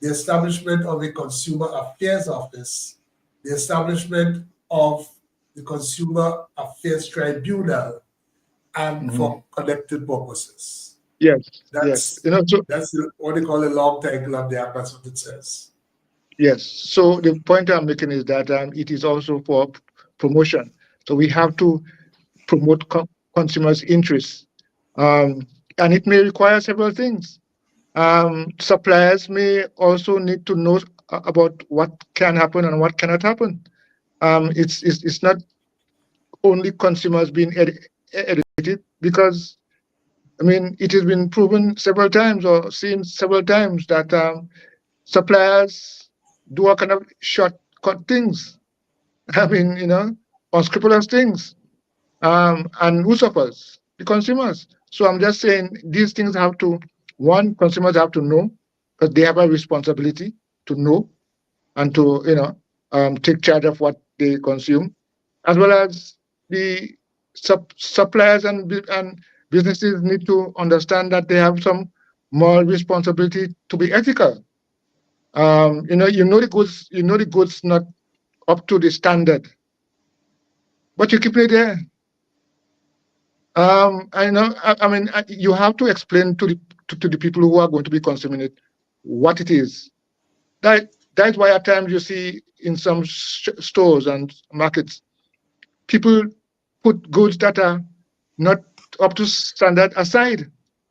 the establishment of a Consumer Affairs Office, the establishment of the Consumer Affairs Tribunal, and for connected purposes. yes. You know, so That's what they call a long title of the act. That's what it says. yes. So the point I'm making is that it is also for promotion. So we have to promote consumers' interests, and it may require several things. Suppliers may also need to know about what can happen and what cannot happen. It's not only consumers being educated, because I mean it has been proven several times or seen several times that suppliers do a kind of shortcut things. I mean, you know, unscrupulous things. And who suffers? The consumers. So I'm just saying these things have to, one, consumers have to know, because they have a responsibility to know and to, you know, take charge of what they consume, as well as the suppliers and businesses need to understand that they have some moral responsibility to be ethical. You know the goods not up to the standard, but you keep it there. I know. I mean, you have to explain to the people who are going to be consuming it what it is. That's why at times you see in some stores and markets, people put goods that are not up to standard aside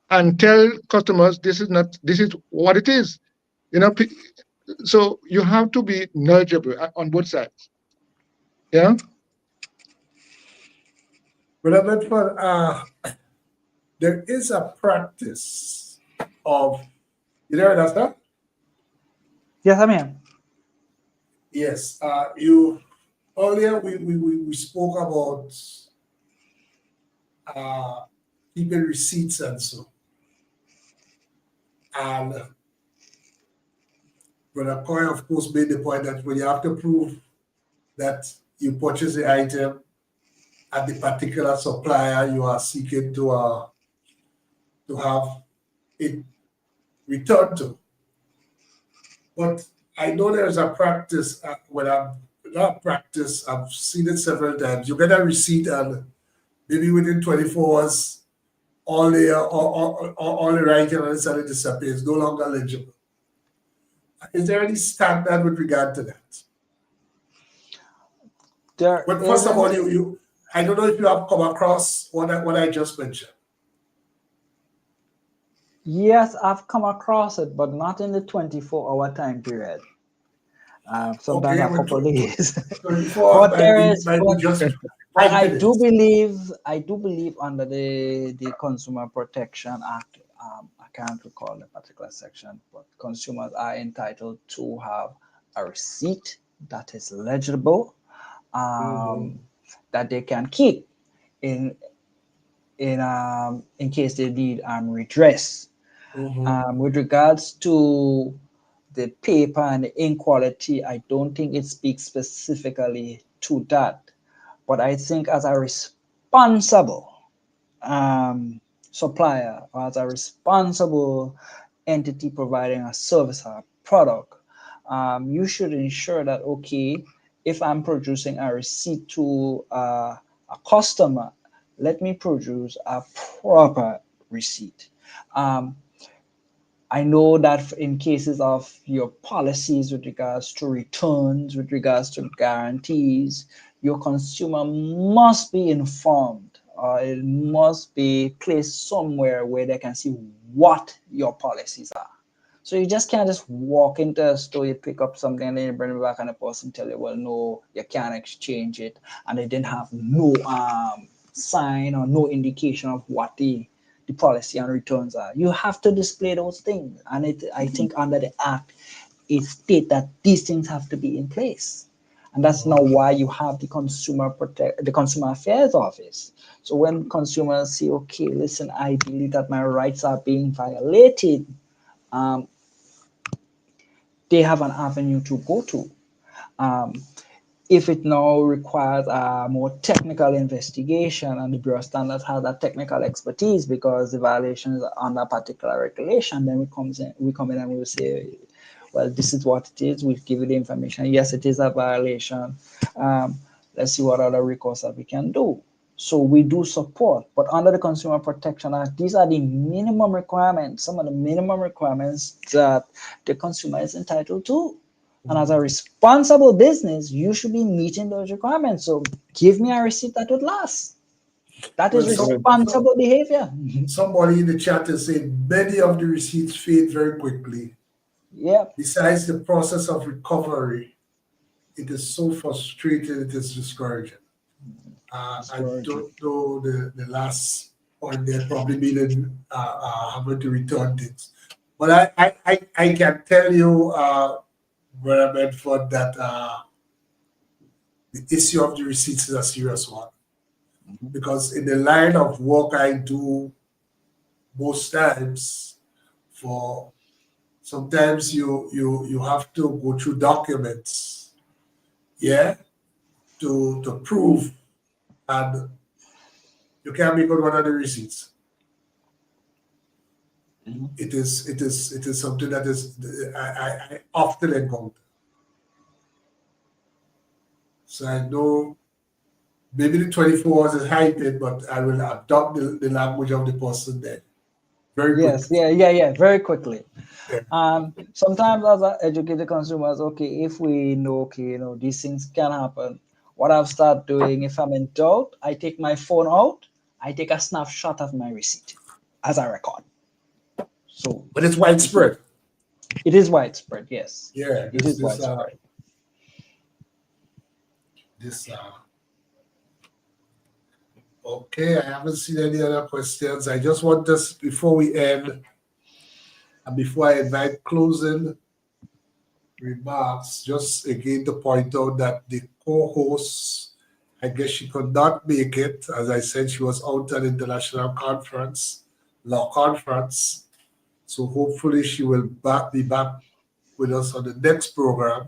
and tell customers this is what it is. You know, so you have to be knowledgeable on both sides. Yeah. But Medford, there is a practice of, you know, understand? Yes, I'm here. Yes. You earlier we spoke about keeping receipts and so. And Brother Coy, of course, made the point that when you have to prove that you purchase the item at the particular supplier you are seeking to have it returned to. But I know there's a practice when I'm not practice, I've seen it several times. You get a receipt and maybe within 24 hours, all the writing on it suddenly disappears, no longer legible. Is there any standard with regard to that? But first of all, you I don't know if you have come across what I just mentioned. Yes, I've come across it, but not in the 24-hour time period. Sometimes Okay, a couple of days. 24 But there is, might be just but 5 I do minutes. believe under the Consumer Protection Act, I can't recall the particular section, but consumers are entitled to have a receipt that is legible, that they can keep in case they need redress. With regards to the paper and the ink quality, I don't think it speaks specifically to that. But I think as a responsible supplier, or as a responsible entity providing a service or a product, you should ensure that, okay, if I'm producing a receipt to a customer, let me produce a proper receipt. I know that in cases of your policies with regards to returns, with regards to guarantees, your consumer must be informed, or it must be placed somewhere where they can see what your policies are. So you just can't just walk into a store, you pick up something, and then you bring it back, and the person tell you, well, no, you can't exchange it, and they didn't have no sign or no indication of what the policy and returns are. You have to display those things, and I think under the act it states that these things have to be in place, and that's now why you have the Consumer Affairs Office. So when consumers say, okay, listen, I believe that my rights are being violated, they have an avenue to go to. If it now requires a more technical investigation, and the Bureau of Standards has that technical expertise because the violation is under a particular regulation, then we come in and we will say, well, this is what it is. We've given the information. Yes, it is a violation. Let's see what other recourse that we can do. So we do support, but under the Consumer Protection Act, these are the minimum requirements, some of the minimum requirements that the consumer is entitled to. And as a responsible business, you should be meeting those requirements. So give me a receipt that would last. That is responsible behavior. Somebody in the chat is saying many of the receipts fade very quickly. Yeah. Besides the process of recovery, it is so frustrating, it is discouraging. I don't know the last point there, probably meaning having to return things. But I can tell you, Robert Medford, that the issue of the receipts is a serious one. Because in the line of work I do most times, sometimes you have to go through documents, to prove, and you can't make out one of the receipts. It is something that is I often encounter. So I know maybe the 24 hours is heightened, but I will adopt the language of the person there. Very quickly. Yeah, very quickly. Yeah. Sometimes as I educate the consumers, okay, if we know, these things can happen, what I've started doing, if I'm in doubt, I take my phone out, I take a snapshot of my receipt as a record. So, but it's widespread. It is widespread, yes. Yeah, it is widespread. Okay, I haven't seen any other questions. I just want this before we end, and before I invite closing, remarks, just again to point out that the co-host, I guess she could not make it. As I said, she was out at an international conference, law conference. So hopefully she will be back with us on the next program,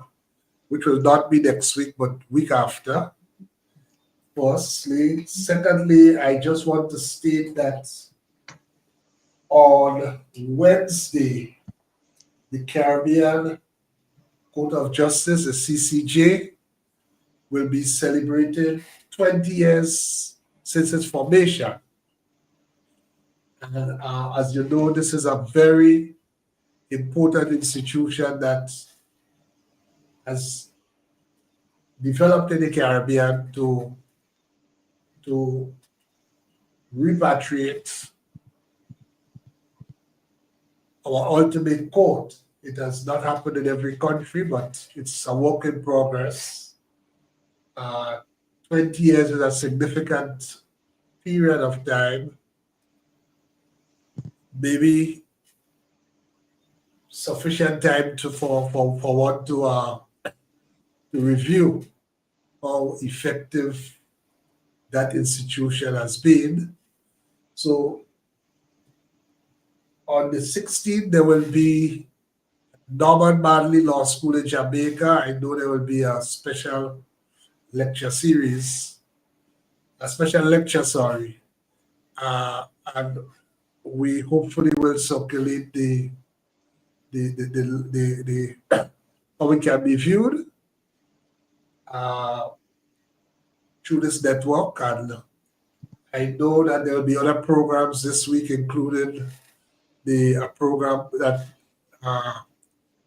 which will not be next week, but week after. Firstly. Secondly, I just want to state that on Wednesday, the Caribbean Court of Justice, the CCJ, will be celebrating 20 years since its formation. And as you know, this is a very important institution that has developed in the Caribbean to repatriate our ultimate court. It has not happened in every country, but it's a work in progress. 20 years is a significant period of time. Maybe sufficient time for one to review how effective that institution has been. So on the 16th, there will be Norman Manley Law School in Jamaica. I know there will be a special lecture, and we hopefully will circulate the how it can be viewed through this network. And I know that there will be other programs this week, including the program that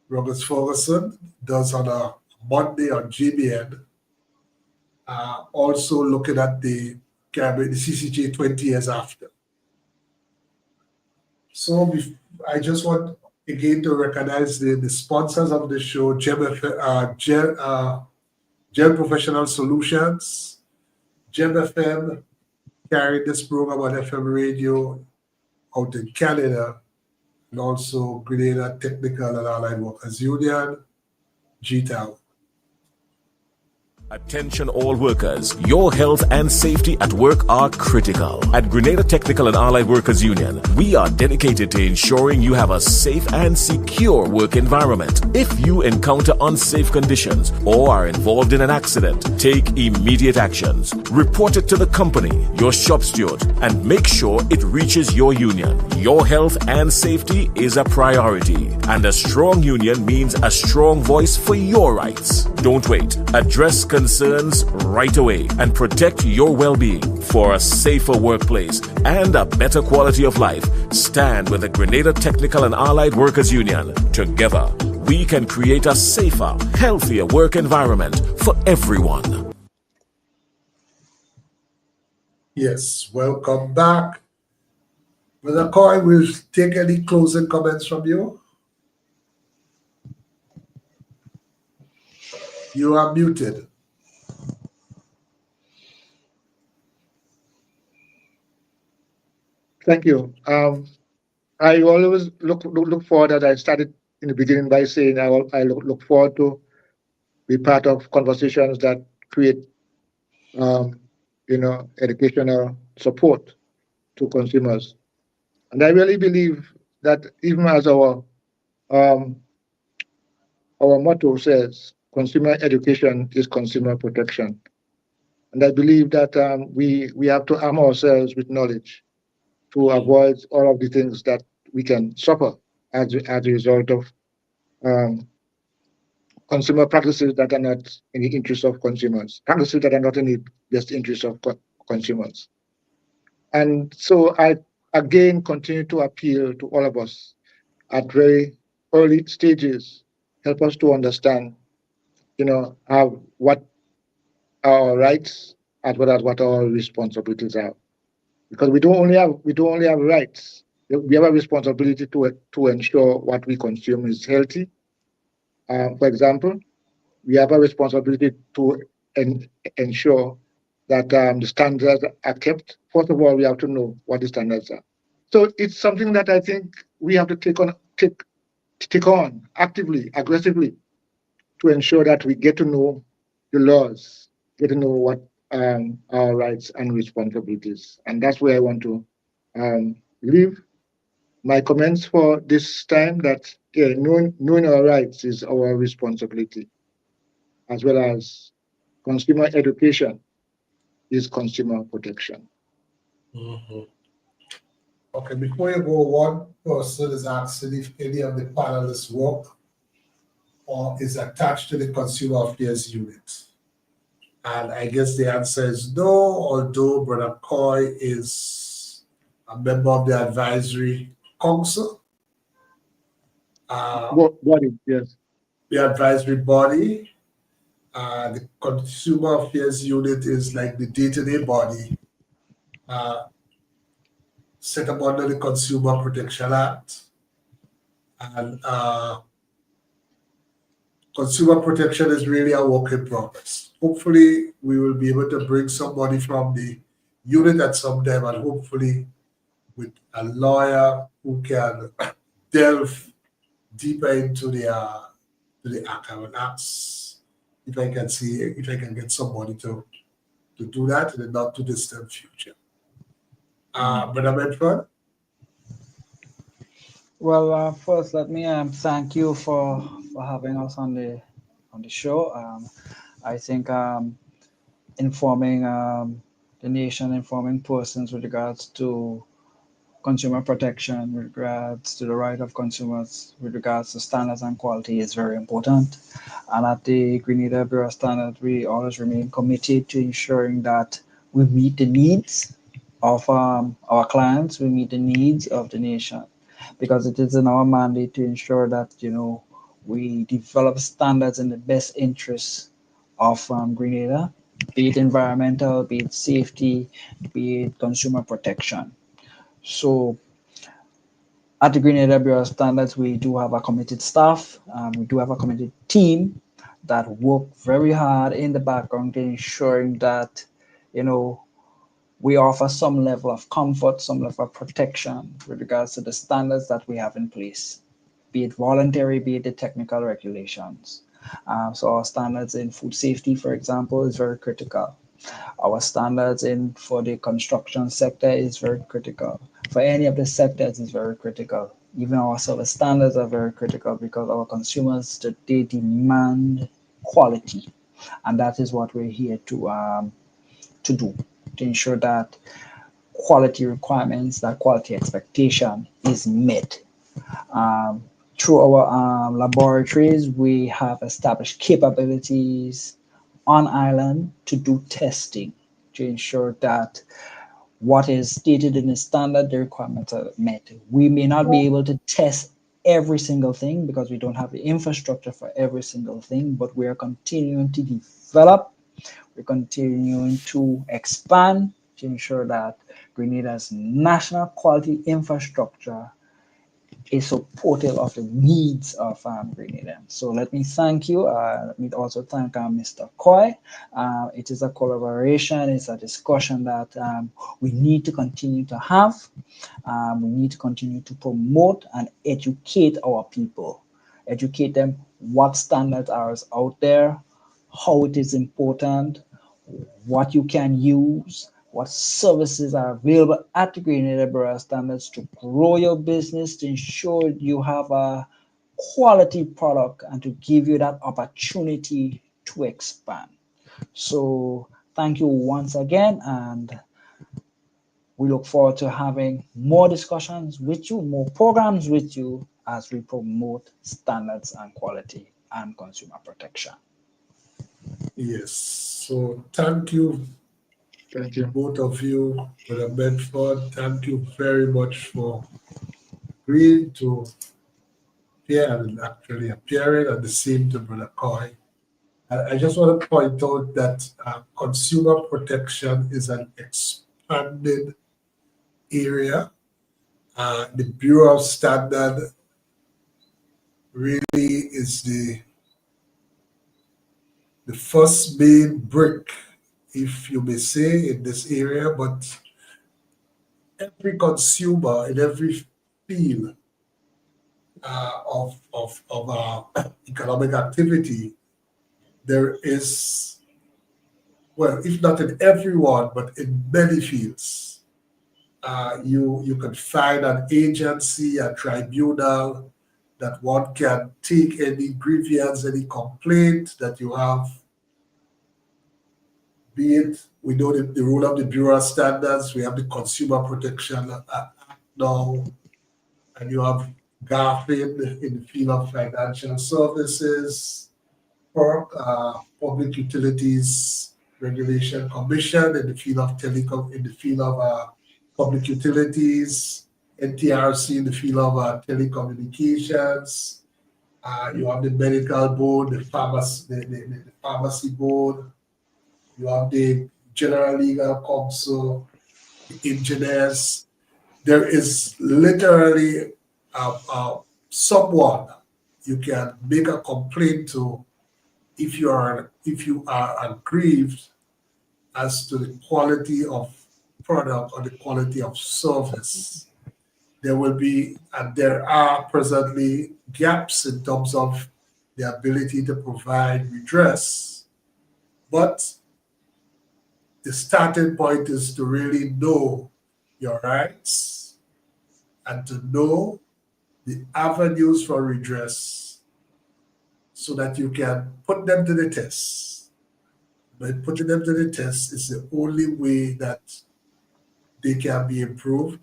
Robert Ferguson does on a Monday on GBN. Also looking at the CCJ 20 years after. So I just want again to recognize the sponsors of the show, Gel Professional Solutions, Gem FM, carried this program on FM radio out in Canada, and also Grenada Technical and Allied Workers Union, GTAL. Attention all workers, your health and safety at work are critical. At Grenada Technical and Allied Workers Union, we are dedicated to ensuring you have a safe and secure work environment. If you encounter unsafe conditions or are involved in an accident, take immediate actions. Report it to the company, your shop steward, and make sure it reaches your union. Your health and safety is a priority, and a strong union means a strong voice for your rights. Don't wait. Address concerns right away and protect your well-being. For a safer workplace and a better quality of life, stand with the Grenada Technical and Allied Workers Union. Together, we can create a safer, healthier work environment for everyone. Yes, welcome back. Brother Coy, will take any closing comments from you. You are muted. Thank you. I always look forward, as I started in the beginning by saying I look forward to be part of conversations that create, educational support to consumers. And I really believe that even as our motto says, consumer education is consumer protection. And I believe that we have to arm ourselves with knowledge to avoid all of the things that we can suffer as a result of consumer practices that are not in the interest of consumers, practices that are not in the best interest of consumers. And so I again continue to appeal to all of us at very early stages, help us to understand, what our rights as well as what our responsibilities are. Because we don't only have rights. We have a responsibility to ensure what we consume is healthy. For example, we have a responsibility to ensure that the standards are kept. First of all, we have to know what the standards are. So it's something that I think we have to take on actively, aggressively, to ensure that we get to know the laws, get to know what our rights and responsibilities. And that's where I want to leave my comments for this time, that knowing our rights is our responsibility, as well as consumer education is consumer protection. Okay, before you go, one person is asking if any of the panelists work or is attached to the Consumer Affairs Unit. And I guess the answer is no, although Brother Coy is a member of the advisory council. Body, yes. The advisory body. The Consumer Affairs Unit is like the day-to-day body set up under the Consumer Protection Act. And consumer protection is really a work in progress. Hopefully, we will be able to bring somebody from the unit at some time, and hopefully with a lawyer who can delve deeper into the act. I will ask if I can get somebody to do that in the not too distant future. Brother Medford? Well, first, let me thank you for having us on the show. I think informing the nation, informing persons with regards to consumer protection, with regards to the right of consumers, with regards to standards and quality is very important. And at the Grenada Bureau of Standards, we always remain committed to ensuring that we meet the needs of our clients, we meet the needs of the nation, because it is in our mandate to ensure that we develop standards in the best interests of Grenada, be it environmental, be it safety, be it consumer protection. So at the Grenada Bureau of Standards, we do have a committed staff. We do have a committed team that work very hard in the background to ensuring that, we offer some level of comfort, some level of protection with regards to the standards that we have in place, be it voluntary, be it the technical regulations. So our standards in food safety, for example, is very critical. Our standards for the construction sector is very critical. For any of the sectors is very critical. Even our service standards are very critical because our consumers today demand quality, and that is what we're here to do, to ensure that quality requirements, that quality expectation is met. Through our laboratories, we have established capabilities on island to do testing to ensure that what is stated in the standard, the requirements are met. We may not be able to test every single thing because we don't have the infrastructure for every single thing, but we are continuing to develop, we're continuing to expand to ensure that Grenada's national quality infrastructure is supportive of the needs of Grenada. So let me thank you. Let me also thank Mr. Coy. It is a collaboration. It's a discussion that we need to continue to have. We need to continue to promote and educate our people. Educate them what standards are out there, how it is important, what you can use, what services are available at the Grenada Bureau of Standards to grow your business, to ensure you have a quality product and to give you that opportunity to expand. So thank you once again, and we look forward to having more discussions with you, more programs with you as we promote standards and quality and consumer protection. Yes. So thank you. Thank you. Both of you, Brother Medford, thank you very much for agreeing to appear and actually appearing, and the same to Brother Coy. I just want to point out that consumer protection is an expanded area. The Bureau of Standards really is the first main brick, if you may say, in this area, but every consumer in every field of economic activity there is, well, if not in everyone, but in many fields, you can find an agency, a tribunal that one can take any grievance, any complaint that you have, be it, we know the role of the Bureau of Standards, we have the Consumer Protection Act now, and you have GAFIN in the field of financial services, Public Utilities Regulation Commission in the field of telecom, in the field of public utilities, NTRC in the field of telecommunications. You have the medical board, the pharmacy board. You have the General Legal Counsel, the engineers. There is literally someone you can make a complaint to if you are aggrieved as to the quality of product or the quality of service. There will be, and there are presently, gaps in terms of the ability to provide redress. But the starting point is to really know your rights and to know the avenues for redress so that you can put them to the test. By putting them to the test is the only way that they can be improved.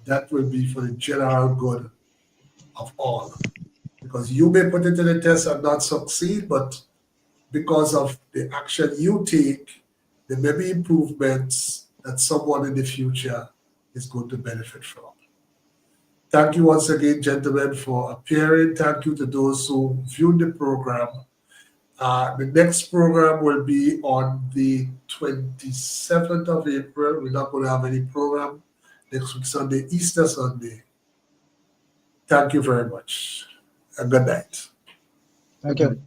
That will be for the general good of all. Because you may put it to the test and not succeed, but because of the action you take, there may be improvements that someone in the future is going to benefit from. Thank you once again, gentlemen, for appearing. Thank you to those who viewed the program. The next program will be on the 27th of April. We're not going to have any program next week, Sunday, Easter Sunday. Thank you very much, and good night. Thank you.